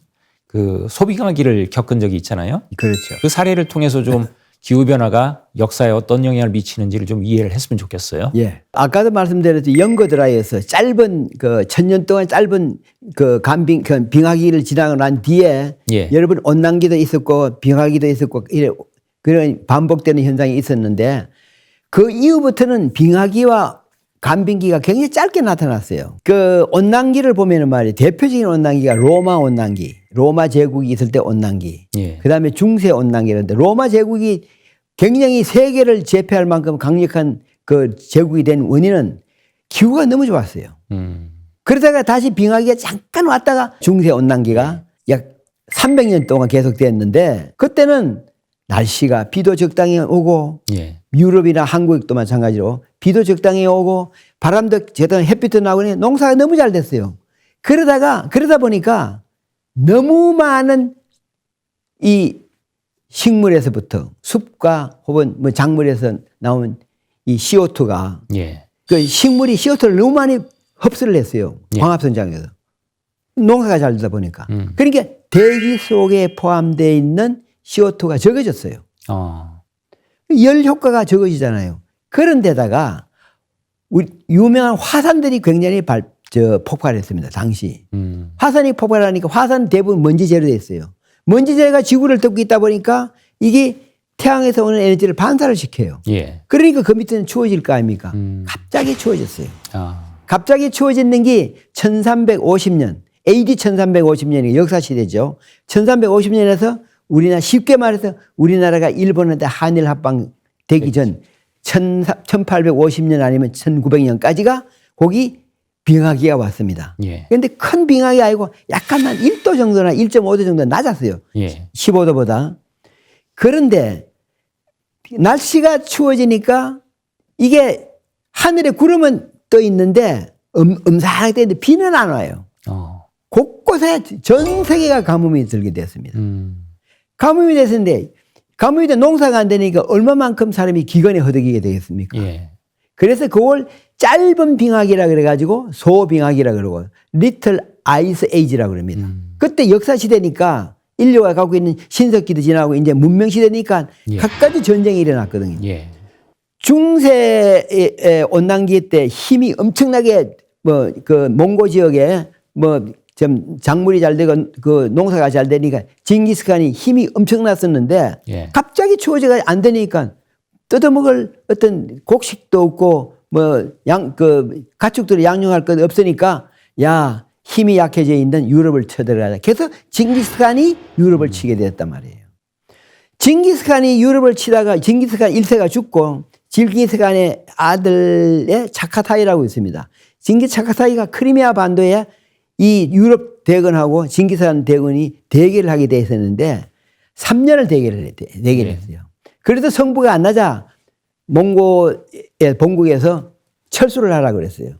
B: 그 소빙하기를 겪은 적이 있잖아요.
C: 그렇죠.
B: 그 사례를 통해서 좀 기후 변화가 역사에 어떤 영향을 미치는지를 좀 이해를 했으면 좋겠어요.
C: 예. 아까도 말씀드렸듯이 영거드라이에서 짧은 그 1000년 동안 짧은 그 빙하기를 지나고 난 뒤에
B: 예.
C: 여러분 온난기도 있었고 빙하기도 있었고 이래 그런 반복되는 현상이 있었는데 그 이후부터는 빙하기와 간빙기가 굉장히 짧게 나타났어요. 그 온난기를 보면은 말이에요. 대표적인 온난기가 로마 온난기, 로마 제국이 있을 때 온난기.
B: 예.
C: 그다음에 중세 온난기인데 로마 제국이 굉장히 세계를 제패할 만큼 강력한 그 제국이 된 원인은 기후가 너무 좋았어요. 그러다가 다시 빙하기가 잠깐 왔다가 중세 온난기가 약 300년 동안 계속됐는데 그때는 날씨가 비도 적당히 오고
B: 예.
C: 유럽이나 한국도 마찬가지로 비도 적당히 오고 바람도 제대로 햇빛도 나오고 농사가 너무 잘 됐어요. 그러다 보니까 너무 많은 이 식물에서부터 숲과 혹은 뭐 작물에서 나온 이 CO2가
B: 예.
C: 그 식물이 CO2를 너무 많이 흡수를 했어요.
B: 예.
C: 광합성장에서. 농사가 잘 되다 보니까. 그러니까 대기 속에 포함되어 있는 CO2가 적어졌어요. 열 효과가 적어지잖아요. 그런데다가 우리 유명한 화산들이 굉장히 폭발했습니다. 당시. 화산이 폭발하니까 화산 대부분 먼지재로 되어 있어요. 먼지재가 지구를 덮고 있다 보니까 이게 태양에서 오는 에너지를 반사를 시켜요.
B: 예.
C: 그러니까 그 밑에는 추워질 거 아닙니까? 갑자기 추워졌어요.
B: 아.
C: 갑자기 추워지는 게 1350년, AD 1350년이 역사시대죠. 1350년에서 우리나라 쉽게 말해서 우리나라가 일본한테 한일 합방 되기 전 1850년 아니면 1900년까지가 거기 빙하기가 왔습니다.
B: 예.
C: 그런데 큰 빙하기 아니고 약간 한 1도 정도나 1.5도 정도 낮았어요.
B: 예.
C: 15도보다. 그런데 날씨가 추워지니까 이게 하늘에 구름은 떠 있는데 음산하게 되는데 비는 안 와요. 곳곳에 전 세계가 가뭄이 들게 됐습니다. 가뭄이 됐는데 가뭄이 돼 농사가 안 되니까 얼마만큼 사람이 기근에 허덕이게 되겠습니까?
B: 예.
C: 그래서 그걸 짧은 빙하기라 그래가지고 소빙하기라 그러고 리틀 아이스 에이지라 그럽니다. 그때 역사 시대니까 인류가 갖고 있는 신석기도 지나고 이제 문명 시대니까
B: 예.
C: 각가지 전쟁이 일어났거든요.
B: 예.
C: 중세 온난기 때 힘이 엄청나게 그 몽고 지역에 좀 작물이 잘 되고 그 농사가 잘 되니까 징기스칸이 힘이 엄청났었는데
B: 예.
C: 갑자기 추워져가 안 되니까 뜯어먹을 어떤 곡식도 없고 가축들을 양용할 것 없으니까 야 힘이 약해져 있는 유럽을 쳐들어가자. 그래서 징기스칸이 유럽을 치게 됐단 말이에요. 징기스칸이 유럽을 치다가 징기스칸 1세가 죽고 징기스칸의 아들의 차카타이라고 있습니다. 차카타이가 크리미아 반도에 이 유럽 대군하고 징기스칸 대군이 대결을 하게 돼 있었는데 3년을 대결을 했어요. 그래도 성부가 안 나자 몽고의 본국에서 철수를 하라고 그랬어요.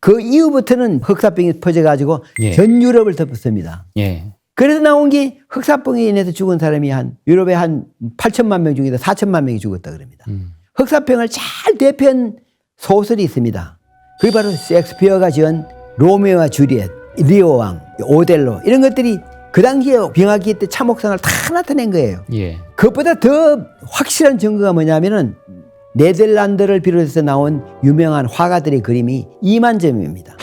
C: 그 이후부터는 흑사병이 퍼져가지고
B: 예.
C: 전 유럽을 덮었습니다.
B: 예.
C: 그래서 나온 게 흑사병에 인해서 죽은 사람이 유럽에 한 8천만 명 중에서 4천만 명이 죽었다 그럽니다. 흑사병을 잘 대표한 소설이 있습니다. 그게 바로 셰익스피어가 지은 로미오와 주리엣, 리오 왕, 오델로 이런 것들이 그 당시에 병하기 때 참혹성을 다 나타낸 거예요.
B: 예.
C: 그것보다 더 확실한 증거가 뭐냐면은 네덜란드를 비롯해서 나온 유명한 화가들의 그림이 2만 점입니다.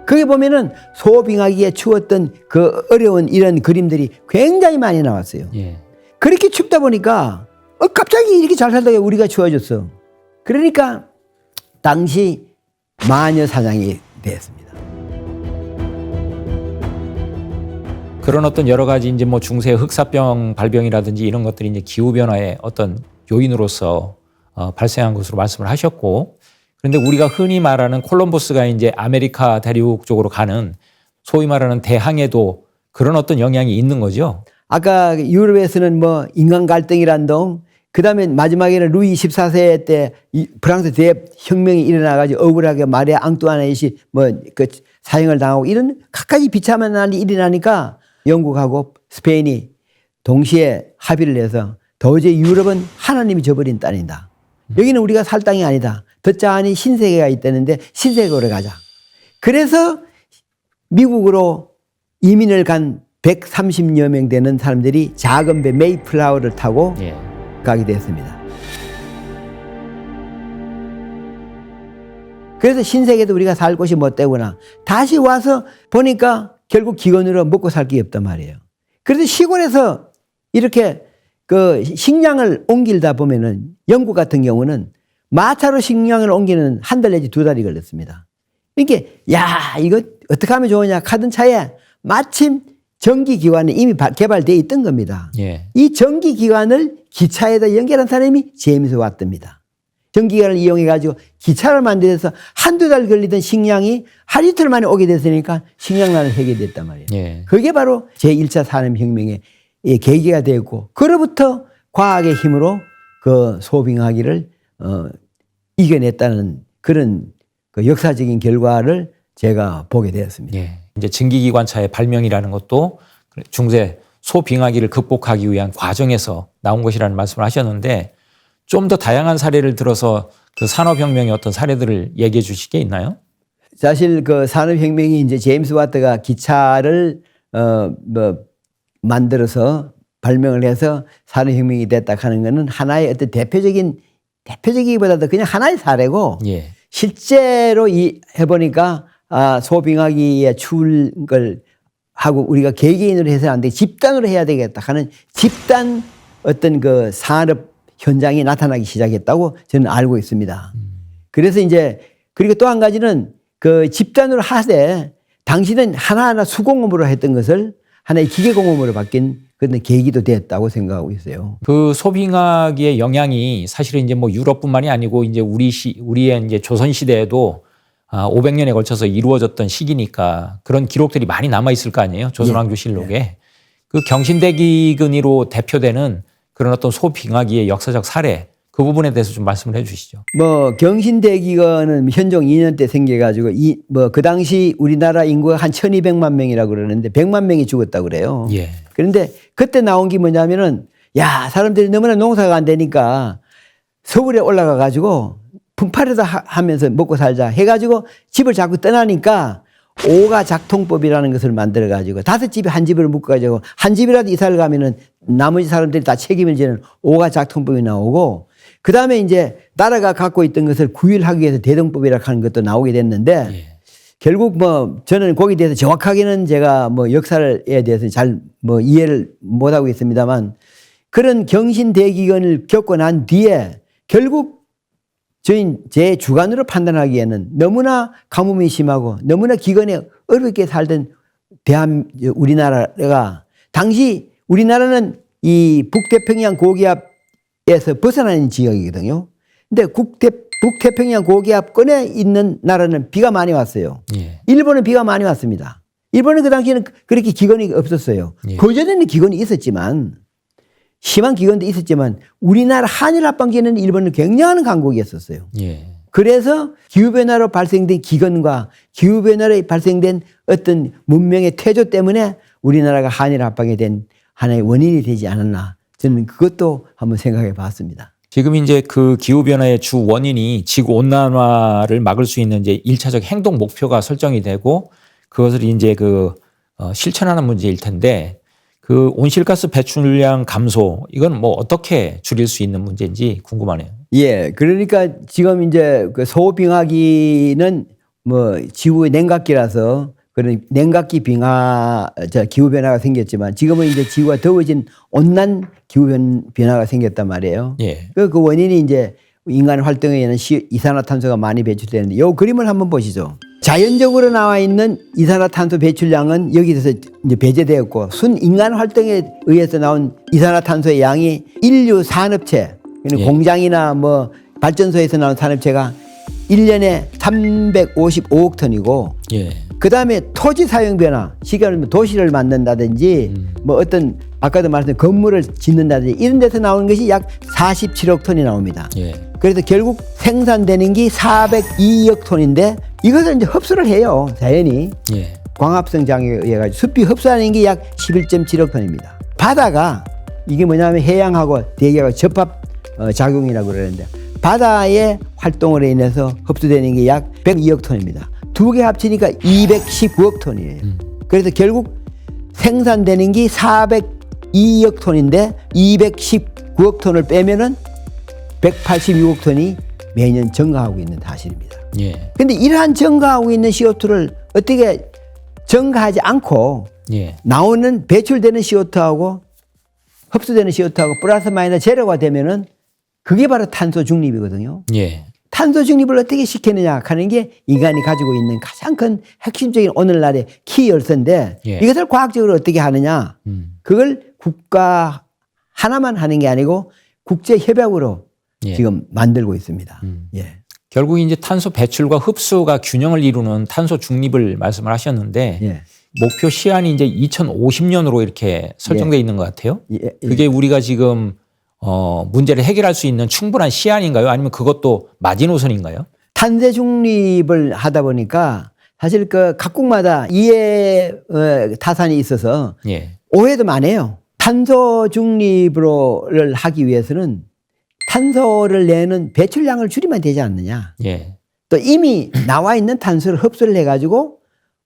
C: 거기 보면은 소빙하기에 추웠던 그 어려운 이런 그림들이 굉장히 많이 나왔어요.
B: 예.
C: 그렇게 춥다 보니까 갑자기 이렇게 잘 살다가 우리가 추워졌어. 그러니까 당시 마녀 사냥이 되었습니다.
B: 그런 어떤 여러 가지 이제 뭐 중세 흑사병 발병이라든지 이런 것들이 이제 기후 변화의 어떤 요인으로서 발생한 것으로 말씀을 하셨고, 그런데 우리가 흔히 말하는 콜럼버스가 이제 아메리카 대륙 쪽으로 가는 소위 말하는 대항해도 그런 어떤 영향이 있는 거죠.
C: 아까 유럽에서는 뭐 인간 갈등이란 동, 그 다음에 마지막에는 루이 14세 때 프랑스 대혁명이 일어나가지고 억울하게 마리아 앙뚜아네트이 뭐 그 사형을 당하고 이런 갖가지 비참한 일이 일어나니까 영국하고 스페인이 동시에 합의를 해서 도저히 유럽은 하나님이 저버린 땅이다. 여기는 우리가 살 땅이 아니다. 듣자하니 신세계가 있다는데 신세계로 가자. 그래서 미국으로 이민을 간 130여 명 되는 사람들이 작은 배 메이플라워를 타고
B: 예.
C: 가게 됐습니다. 그래서 신세계도 우리가 살 곳이 못 되구나. 다시 와서 보니까 결국 기근으로 먹고 살 게 없단 말이에요. 그래서 시골에서 이렇게 그 식량을 옮길다 보면은 영국 같은 경우는 마차로 식량을 옮기는 한 달 내지 2달이 걸렸습니다. 그러니까 야 이거 어떻게 하면 좋으냐 하던 차에 마침 전기기관이 이미 개발되어 있던 겁니다.
B: 예.
C: 이 전기기관을 기차에다 연결한 사람이 제임스 왓트입니다. 전기기관을 이용해가지고 기차를 만들어서 한두 달 걸리던 식량이 하루 이틀 만에 오게 됐으니까 식량난을 해결됐단 말이에요.
B: 예.
C: 그게 바로 제1차 산업혁명의 계기가 되었고, 그로부터 과학의 힘으로 그 소빙하기를 이겨냈다는 그런 그 역사적인 결과를 제가 보게 되었습니다.
B: 예. 이제 증기기관차의 발명이라는 것도 중세 소빙하기를 극복하기 위한 과정에서 나온 것이라는 말씀을 하셨는데, 좀 더 다양한 사례를 들어서 그 산업혁명의 어떤 사례들을 얘기해 주실 게 있나요?
C: 사실 그 산업혁명이 이제 제임스 와트가 기차를 만들어서 발명을 해서 산업혁명이 됐다 하는 것은 하나의 어떤 대표적이기보다도 그냥 하나의 사례고,
B: 예.
C: 실제로 해보니까 소빙하기에 추울 걸 하고 우리가 개개인으로 해서는 안 돼, 집단으로 해야 되겠다 하는 집단 어떤 그 산업 현장이 나타나기 시작했다고 저는 알고 있습니다. 그래서 이제 그리고 또 한 가지는 그 집단으로 하되 당시는 하나하나 수공업으로 했던 것을 하나의 기계공업으로 바뀐 그런 계기도 됐다고 생각하고 있어요.
B: 그 소빙하기의 영향이 사실은 이제 뭐 유럽뿐만이 아니고 이제 우리의 이제 조선 시대에도 500년에 걸쳐서 이루어졌던 시기니까 그런 기록들이 많이 남아 있을 거 아니에요. 조선왕조실록에.
C: 예.
B: 그 경신대기근으로 대표되는 그런 어떤 소빙하기의 역사적 사례, 그 부분에 대해서 좀 말씀을 해 주시죠.
C: 뭐 경신대기근은 현종 2년 때 생겨가지고 그 당시 우리나라 인구가 한 1200만 명이라고 그러는데 100만 명이 죽었다고 그래요.
B: 예.
C: 그런데 그때 나온 게 뭐냐면은 야 사람들이 너무나 농사가 안 되니까 서울에 올라가 가지고 풍파라도 하면서 먹고 살자 해가지고 집을 자꾸 떠나니까 오가 작통법이라는 것을 만들어 가지고 5집이 한 집을 묶어 가지고 한 집이라도 이사를 가면은 나머지 사람들이 다 책임을 지는 오가 작통법이 나오고, 그 다음에 이제 나라가 갖고 있던 것을 구휼하기 위해서 대동법이라고 하는 것도 나오게 됐는데,
B: 예.
C: 결국 뭐 저는 거기에 대해서 정확하게는 제가 뭐 역사에 대해서 잘 뭐 이해를 못 하고 있습니다만, 그런 경신대기근을 겪고 난 뒤에 결국 제 주관으로 판단하기에는 너무나 가뭄이 심하고 너무나 기근에 어렵게 살던 우리나라가, 당시 우리나라는 이 북태평양 고기압에서 벗어나는 지역이거든요. 근데 북태평양 고기압권에 있는 나라는 비가 많이 왔어요.
B: 예.
C: 일본은 비가 많이 왔습니다. 일본은 그 당시에는 그렇게 기근이 없었어요.
B: 예.
C: 그전에는 기근이 있었지만 심한 기근도 있었지만 우리나라 한일 합방기는 일본을 굉장한 강국이었었어요.
B: 예.
C: 그래서 기후변화로 발생된 기근과 기후변화로 발생된 어떤 문명의 퇴조 때문에 우리나라가 한일 합방이 된 하나의 원인이 되지 않았나. 저는 그것도 한번 생각해 봤습니다.
B: 지금 이제 그 기후변화의 주 원인이 지구온난화를 막을 수 있는 이제 1차적 행동 목표가 설정이 되고 그것을 이제 실천하는 문제일 텐데 그 온실가스 배출량 감소 이건 뭐 어떻게 줄일 수 있는 문제인지 궁금하네요.
C: 예. 그러니까 지금 이제 그 소빙하기는 뭐 지구의 냉각기라서 그런 냉각기 기후변화가 생겼지만 지금은 이제 지구가 더워진 온난 기후변화가 생겼단 말이에요.
B: 예.
C: 그 원인이 이제 인간 활동에 의한 이산화탄소가 많이 배출되는데 이 그림을 한번 보시죠. 자연적으로 나와 있는 이산화탄소 배출량은 여기서 이제 배제되었고 순 인간 활동에 의해서 나온 이산화탄소의 양이 인류 산업체,
B: 예.
C: 공장이나 뭐 발전소에서 나온 산업체가 1년에 355억 톤이고
B: 예.
C: 그 다음에 토지 사용 변화, 시간을 도시를 만든다든지 뭐 어떤 아까도 말씀드린 건물을 짓는다든지 이런 데서 나오는 것이 약 47억 톤이 나옵니다.
B: 예.
C: 그래서 결국 생산되는 게 402억 톤인데 이것을 이제 흡수를 해요. 자연이.
B: 예.
C: 광합성 장애에 의해 가지고 습비 흡수하는 게 약 11.7억 톤입니다. 바다가 이게 뭐냐면 해양하고 대기하고 접합 작용이라고 그러는데 바다의 활동으로 인해서 흡수되는 게 약 102억 톤입니다. 두 개 합치니까 219억 톤이에요. 그래서 결국 생산되는 게 402억 톤인데 219억 톤을 빼면은 186억 톤이 매년 증가하고 있는 사실입니다.
B: 예.
C: 근데 이러한 증가하고 있는 CO2를 어떻게 증가하지 않고
B: 예.
C: 나오는 배출되는 CO2하고 흡수되는 CO2하고 플러스 마이너스 제로가 되면은 그게 바로 탄소 중립이거든요.
B: 예.
C: 탄소 중립을 어떻게 시키느냐 하는 게 인간이 가지고 있는 가장 큰 핵심적인 오늘날의 키 열쇠인데
B: 예.
C: 이것을 과학적으로 어떻게 하느냐. 그걸 국가 하나만 하는 게 아니고 국제 협약으로
B: 예.
C: 지금 만들고 있습니다. 예.
B: 결국 이제 탄소 배출과 흡수가 균형을 이루는 탄소 중립을 말씀을 하셨는데
C: 예.
B: 목표 시한이 이제 2050년으로 이렇게 설정되어 있는 것 같아요.
C: 예. 예.
B: 그게 우리가 지금 문제를 해결할 수 있는 충분한 시한인가요? 아니면 그것도 마지노선인가요?
C: 탄소 중립을 하다 보니까 사실 그 각국마다 이해 타산이 있어서
B: 예.
C: 오해도 많아요. 탄소 중립을 하기 위해서는 탄소를 내는 배출량을 줄이면 되지 않느냐.
B: 예.
C: 또 이미 나와 있는 탄소를 흡수를 해가지고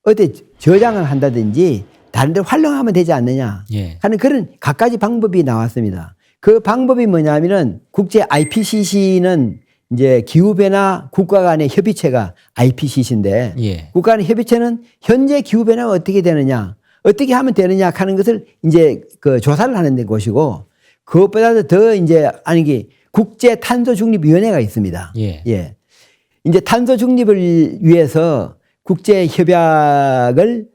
C: 어디 저장을 한다든지 다른 데 활용하면 되지 않느냐
B: 예.
C: 하는 그런 갖가지 방법이 나왔습니다. 그 방법이 뭐냐면은 국제 IPCC는 이제 기후변화 국가 간의 협의체가 IPCC인데
B: 예.
C: 국가 간의 협의체는 현재 기후변화가 어떻게 되느냐 어떻게 하면 되느냐 하는 것을 이제 그 조사를 하는 곳이고 그것보다도 더 이제 아니 게 국제 탄소 중립 위원회가 있습니다.
B: 예.
C: 예. 이제 탄소 중립을 위해서 국제 협약을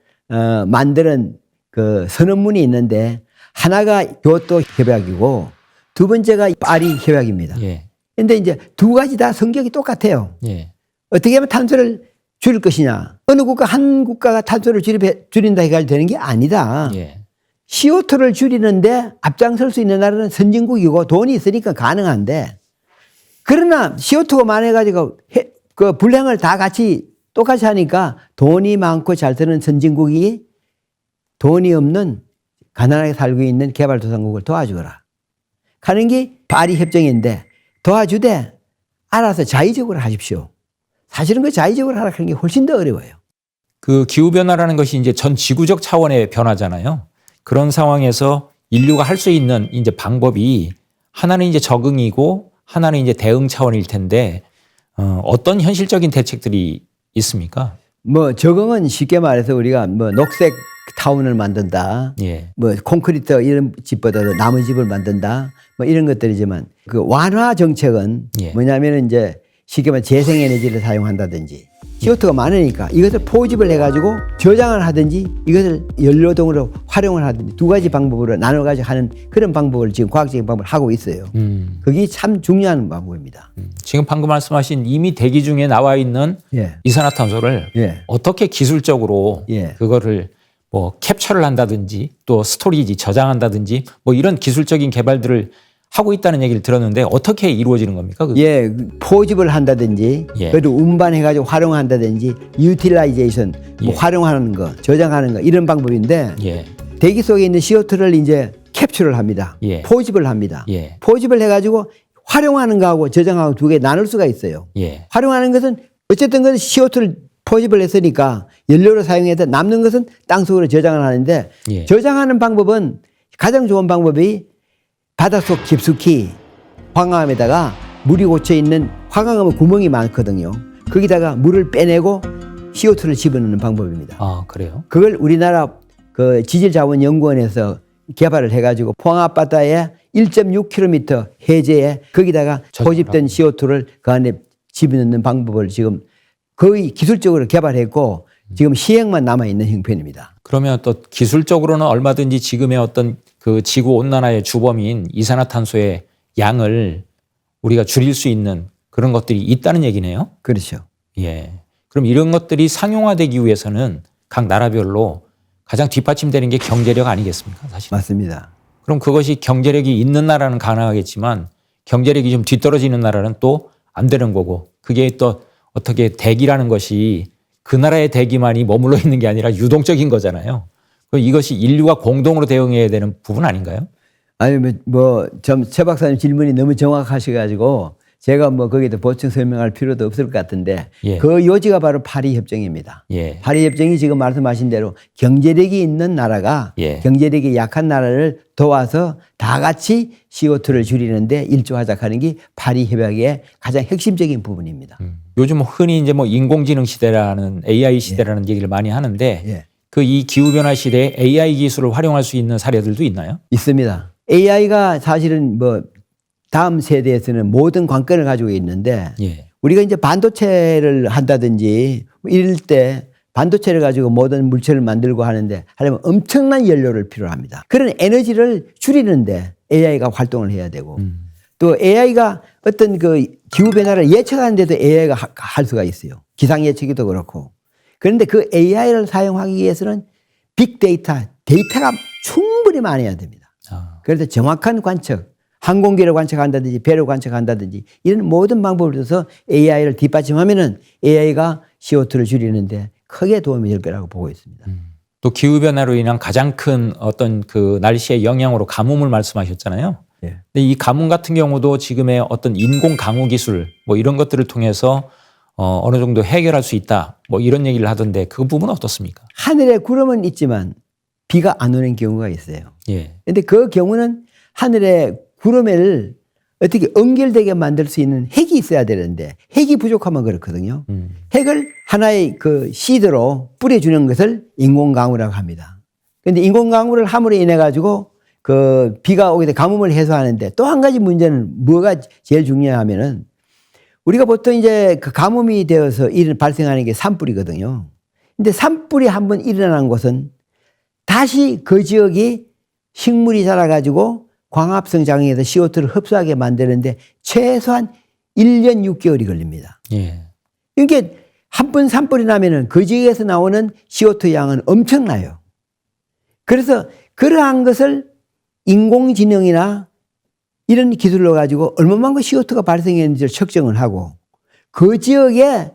C: 만드는 그 선언문이 있는데 하나가 교토 협약이고 두 번째가 파리 협약입니다.
B: 예.
C: 근데 이제 두 가지 다 성격이 똑같아요.
B: 예.
C: 어떻게 하면 탄소를 줄일 것이냐. 어느 국가 한 국가가 탄소를 줄인다 해가지고 되는 게 아니다.
B: 예.
C: CO2를 줄이는데 앞장설 수 있는 나라는 선진국이고 돈이 있으니까 가능한데 그러나 CO2가 많아가지고 그 불행을 다 같이 똑같이 하니까 돈이 많고 잘 쓰는 선진국이 돈이 없는 가난하게 살고 있는 개발도상국을 도와주거라 하는 게 파리 협정인데 도와주되 알아서 자의적으로 하십시오. 사실은 그 자의적으로 하라는 게 훨씬 더 어려워요.
B: 그 기후변화라는 것이 이제 전 지구적 차원의 변화잖아요. 그런 상황에서 인류가 할 수 있는 이제 방법이 하나는 이제 적응이고 하나는 이제 대응 차원일 텐데 어떤 현실적인 대책들이 있습니까?
C: 뭐 적응은 쉽게 말해서 우리가 뭐 녹색 타운을 만든다.
B: 예.
C: 뭐 콘크리트 이런 집보다도 나무 집을 만든다. 뭐 이런 것들이지만 그 완화 정책은
B: 예.
C: 뭐냐면은 이제 쉽게 말해 재생에너지를 사용한다든지 CO2가 많으니까 이것을 포집을 해가지고 저장을 하든지 이것을 연료등으로 활용을 하든지 두 가지 방법으로 나눠가지고 하는 그런 방법을 지금 과학적인 방법을 하고 있어요. 그게 참 중요한 방법입니다.
B: 지금 방금 말씀하신 이미 대기 중에 나와 있는
C: 예.
B: 이산화탄소를
C: 예.
B: 어떻게 기술적으로
C: 예.
B: 그거를 뭐 캡처를 한다든지 또 스토리지 저장한다든지 뭐 이런 기술적인 개발들을 하고 있다는 얘기를 들었는데 어떻게 이루어지는 겁니까? 그게?
C: 예, 포집을 한다든지,
B: 예.
C: 그래도 운반해가지고 활용한다든지, 유틸라이제이션, 뭐
B: 예.
C: 활용하는 거, 저장하는 거 이런 방법인데
B: 예.
C: 대기 속에 있는 CO2를 이제 캡처를 합니다.
B: 예.
C: 포집을 합니다.
B: 예.
C: 포집을 해가지고 활용하는 거하고 저장하고 두 개 나눌 수가 있어요.
B: 예.
C: 활용하는 것은 어쨌든 그 CO2를 포집을 했으니까 연료로 사용해서 남는 것은 땅속으로 저장을 하는데
B: 예.
C: 저장하는 방법은 가장 좋은 방법이 바닷속 깊숙이 황화암에다가 물이 고쳐 있는 황화암은 구멍이 많거든요. 거기다가 물을 빼내고 CO2를 집어넣는 방법입니다.
B: 아, 그래요?
C: 그걸 우리나라 그 지질자원연구원에서 개발을 해가지고 포항앞바다에 1.6km 해제에 거기다가 포집된 CO2를 그 안에 집어넣는 방법을 지금 거의 기술적으로 개발했고 지금 시행만 남아있는 형편입니다.
B: 그러면 또 기술적으로는 얼마든지 지금의 어떤 그 지구 온난화의 주범인 이산화탄소의 양을 우리가 줄일 수 있는 그런 것들이 있다는 얘기네요.
C: 그렇죠.
B: 예. 그럼 이런 것들이 상용화되기 위해서는 각 나라별로 가장 뒷받침되는 게 경제력 아니겠습니까? 사실.
C: 맞습니다.
B: 그럼 그것이 경제력이 있는 나라는 가능하겠지만 경제력이 좀 뒤떨어지는 나라는 또 안 되는 거고 그게 또 어떻게 대기라는 것이 그 나라의 대기만이 머물러 있는 게 아니라 유동적인 거잖아요. 그럼 이것이 인류가 공동으로 대응해야 되는 부분 아닌가요?
C: 아니 최 박사님 질문이 너무 정확하셔가지고 제가 뭐 거기에 보충 설명할 필요도 없을 것 같은데
B: 예.
C: 그 요지가 바로 파리 협정입니다.
B: 예.
C: 파리 협정이 지금 말씀하신 대로 경제력이 있는 나라가
B: 예.
C: 경제력이 약한 나라를 도와서 다 같이 CO2를 줄이는데 일조하자하는 게 파리 협약의 가장 핵심적인 부분입니다.
B: 요즘 흔히 이제 뭐 인공지능 시대라는 AI 시대라는 얘기를 많이 하는데
C: 예.
B: 그 이 기후변화 시대에 AI 기술을 활용할 수 있는 사례들도 있나요?
C: 있습니다. AI가 사실은 뭐 다음 세대에서는 모든 관건을 가지고 있는데
B: 예.
C: 우리가 이제 반도체를 한다든지 이럴 때 반도체를 가지고 모든 물체를 만들고 하는데 하려면 엄청난 연료를 필요로 합니다. 그런 에너지를 줄이는데 AI가 활동을 해야 되고 또 AI가 어떤 그 기후변화를 예측하는 데도 AI가 할 수가 있어요. 기상 예측이도 그렇고. 그런데 그 AI를 사용하기 위해서는 데이터가 충분히 많아야 됩니다.
B: 아.
C: 그래서 정확한 관측, 항공기를 관측한다든지 배를 관측한다든지 이런 모든 방법을 써서 AI를 뒷받침하면은 AI가 CO2를 줄이는데 크게 도움이 될 거라고 보고 있습니다.
B: 또 기후변화로 인한 가장 큰 어떤 그 날씨의 영향으로 가뭄을 말씀하셨잖아요.
C: 예.
B: 근데 이 가뭄 같은 경우도 지금의 어떤 인공 강우 기술 뭐 이런 것들을 통해서 어느 정도 해결할 수 있다. 뭐 이런 얘기를 하던데 그 부분은 어떻습니까?
C: 하늘에 구름은 있지만 비가 안 오는 경우가 있어요.
B: 예.
C: 그런데 그 경우는 하늘에 구름을 어떻게 연결되게 만들 수 있는 핵이 있어야 되는데 핵이 부족하면 그렇거든요. 핵을 하나의 그 시드로 뿌려주는 것을 인공강우라고 합니다. 그런데 인공강우를 함으로 인해 가지고 그 비가 오게 돼 가뭄을 해소하는데 또 한 가지 문제는 뭐가 제일 중요하면은 우리가 보통 이제 그 가뭄이 되어서 발생하는 게 산불이거든요. 근데 산불이 한번 일어난 곳은 다시 그 지역이 식물이 자라가지고 광합성 작용해서 CO2를 흡수하게 만드는데 최소한 1년 6개월이 걸립니다.
B: 예.
C: 그러니까 한 번 산불이 나면은 그 지역에서 나오는 CO2 양은 엄청나요. 그래서 그러한 것을 인공지능이나 이런 기술로 가지고 얼마만큼 CO2가 발생했는지를 측정을 하고 그 지역에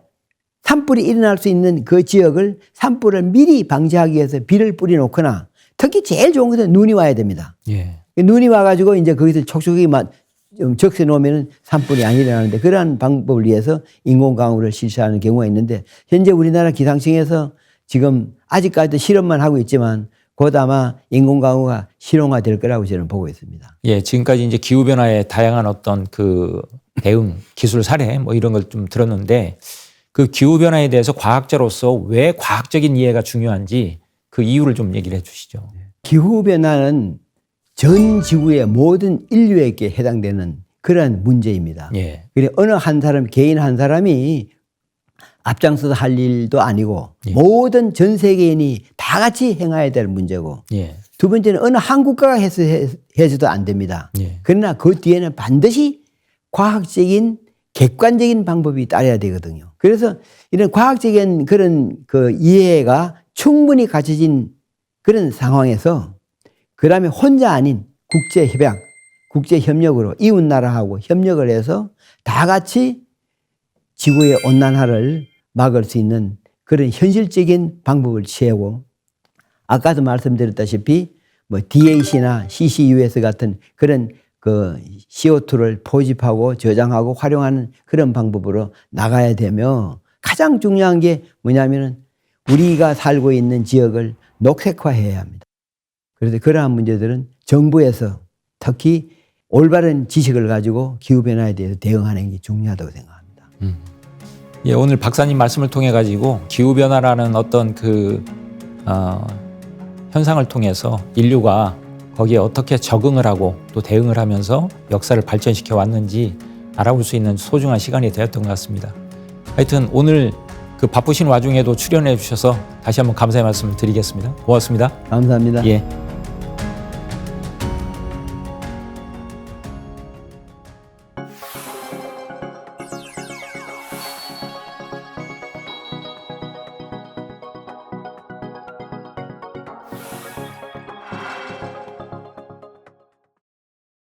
C: 산불이 일어날 수 있는 그 지역을 산불을 미리 방지하기 위해서 비를 뿌려놓거나 특히 제일 좋은 것은 눈이 와야 됩니다.
B: 예.
C: 눈이 와가지고 이제 거기서 촉촉이 좀 적셔 놓으면 산불이 안 일어나는데 그러한 방법을 위해서 인공강우를 실시하는 경우가 있는데 현재 우리나라 기상청에서 지금 아직까지도 실험만 하고 있지만 곧 아마 인공강우가 실용화될 거라고 저는 보고 있습니다.
B: 예. 지금까지 이제 기후변화의 다양한 어떤 그 대응, 기술 사례 뭐 이런 걸 좀 들었는데 그 기후변화에 대해서 과학자로서 왜 과학적인 이해가 중요한지 그 이유를 좀 얘기를 해 주시죠.
C: 기후변화는 전 지구의 모든 인류에게 해당되는 그런 문제입니다.
B: 예.
C: 그래 어느 한 사람, 개인 한 사람이 앞장서서 할 일도 아니고
B: 예.
C: 모든 전 세계인이 다 같이 행해야 될 문제고
B: 예.
C: 두 번째는 어느 한 국가가 해서도 안 됩니다.
B: 예.
C: 그러나 그 뒤에는 반드시 과학적인 객관적인 방법이 따라야 되거든요. 그래서 이런 과학적인 그런 그 이해가 충분히 갖춰진 그런 상황에서 그다음에 혼자 아닌 국제협약, 국제협력으로 이웃나라하고 협력을 해서 다 같이 지구의 온난화를 막을 수 있는 그런 현실적인 방법을 취하고 아까도 말씀드렸다시피 뭐 DAC나 CCUS 같은 그런 그 CO2를 포집하고 저장하고 활용하는 그런 방법으로 나가야 되며 가장 중요한 게 뭐냐면은 우리가 살고 있는 지역을 녹색화해야 합니다. 그래서 그러한 문제들은 정부에서 특히 올바른 지식을 가지고 기후변화에 대해서 대응하는 게 중요하다고 생각합니다.
B: 예, 오늘 박사님 말씀을 통해 가지고 기후변화라는 어떤 현상을 통해서 인류가 거기에 어떻게 적응을 하고 또 대응을 하면서 역사를 발전시켜 왔는지 알아볼 수 있는 소중한 시간이 되었던 것 같습니다. 하여튼 오늘 그 바쁘신 와중에도 출연해 주셔서 다시 한번 감사의 말씀을 드리겠습니다. 고맙습니다.
C: 감사합니다.
B: 예.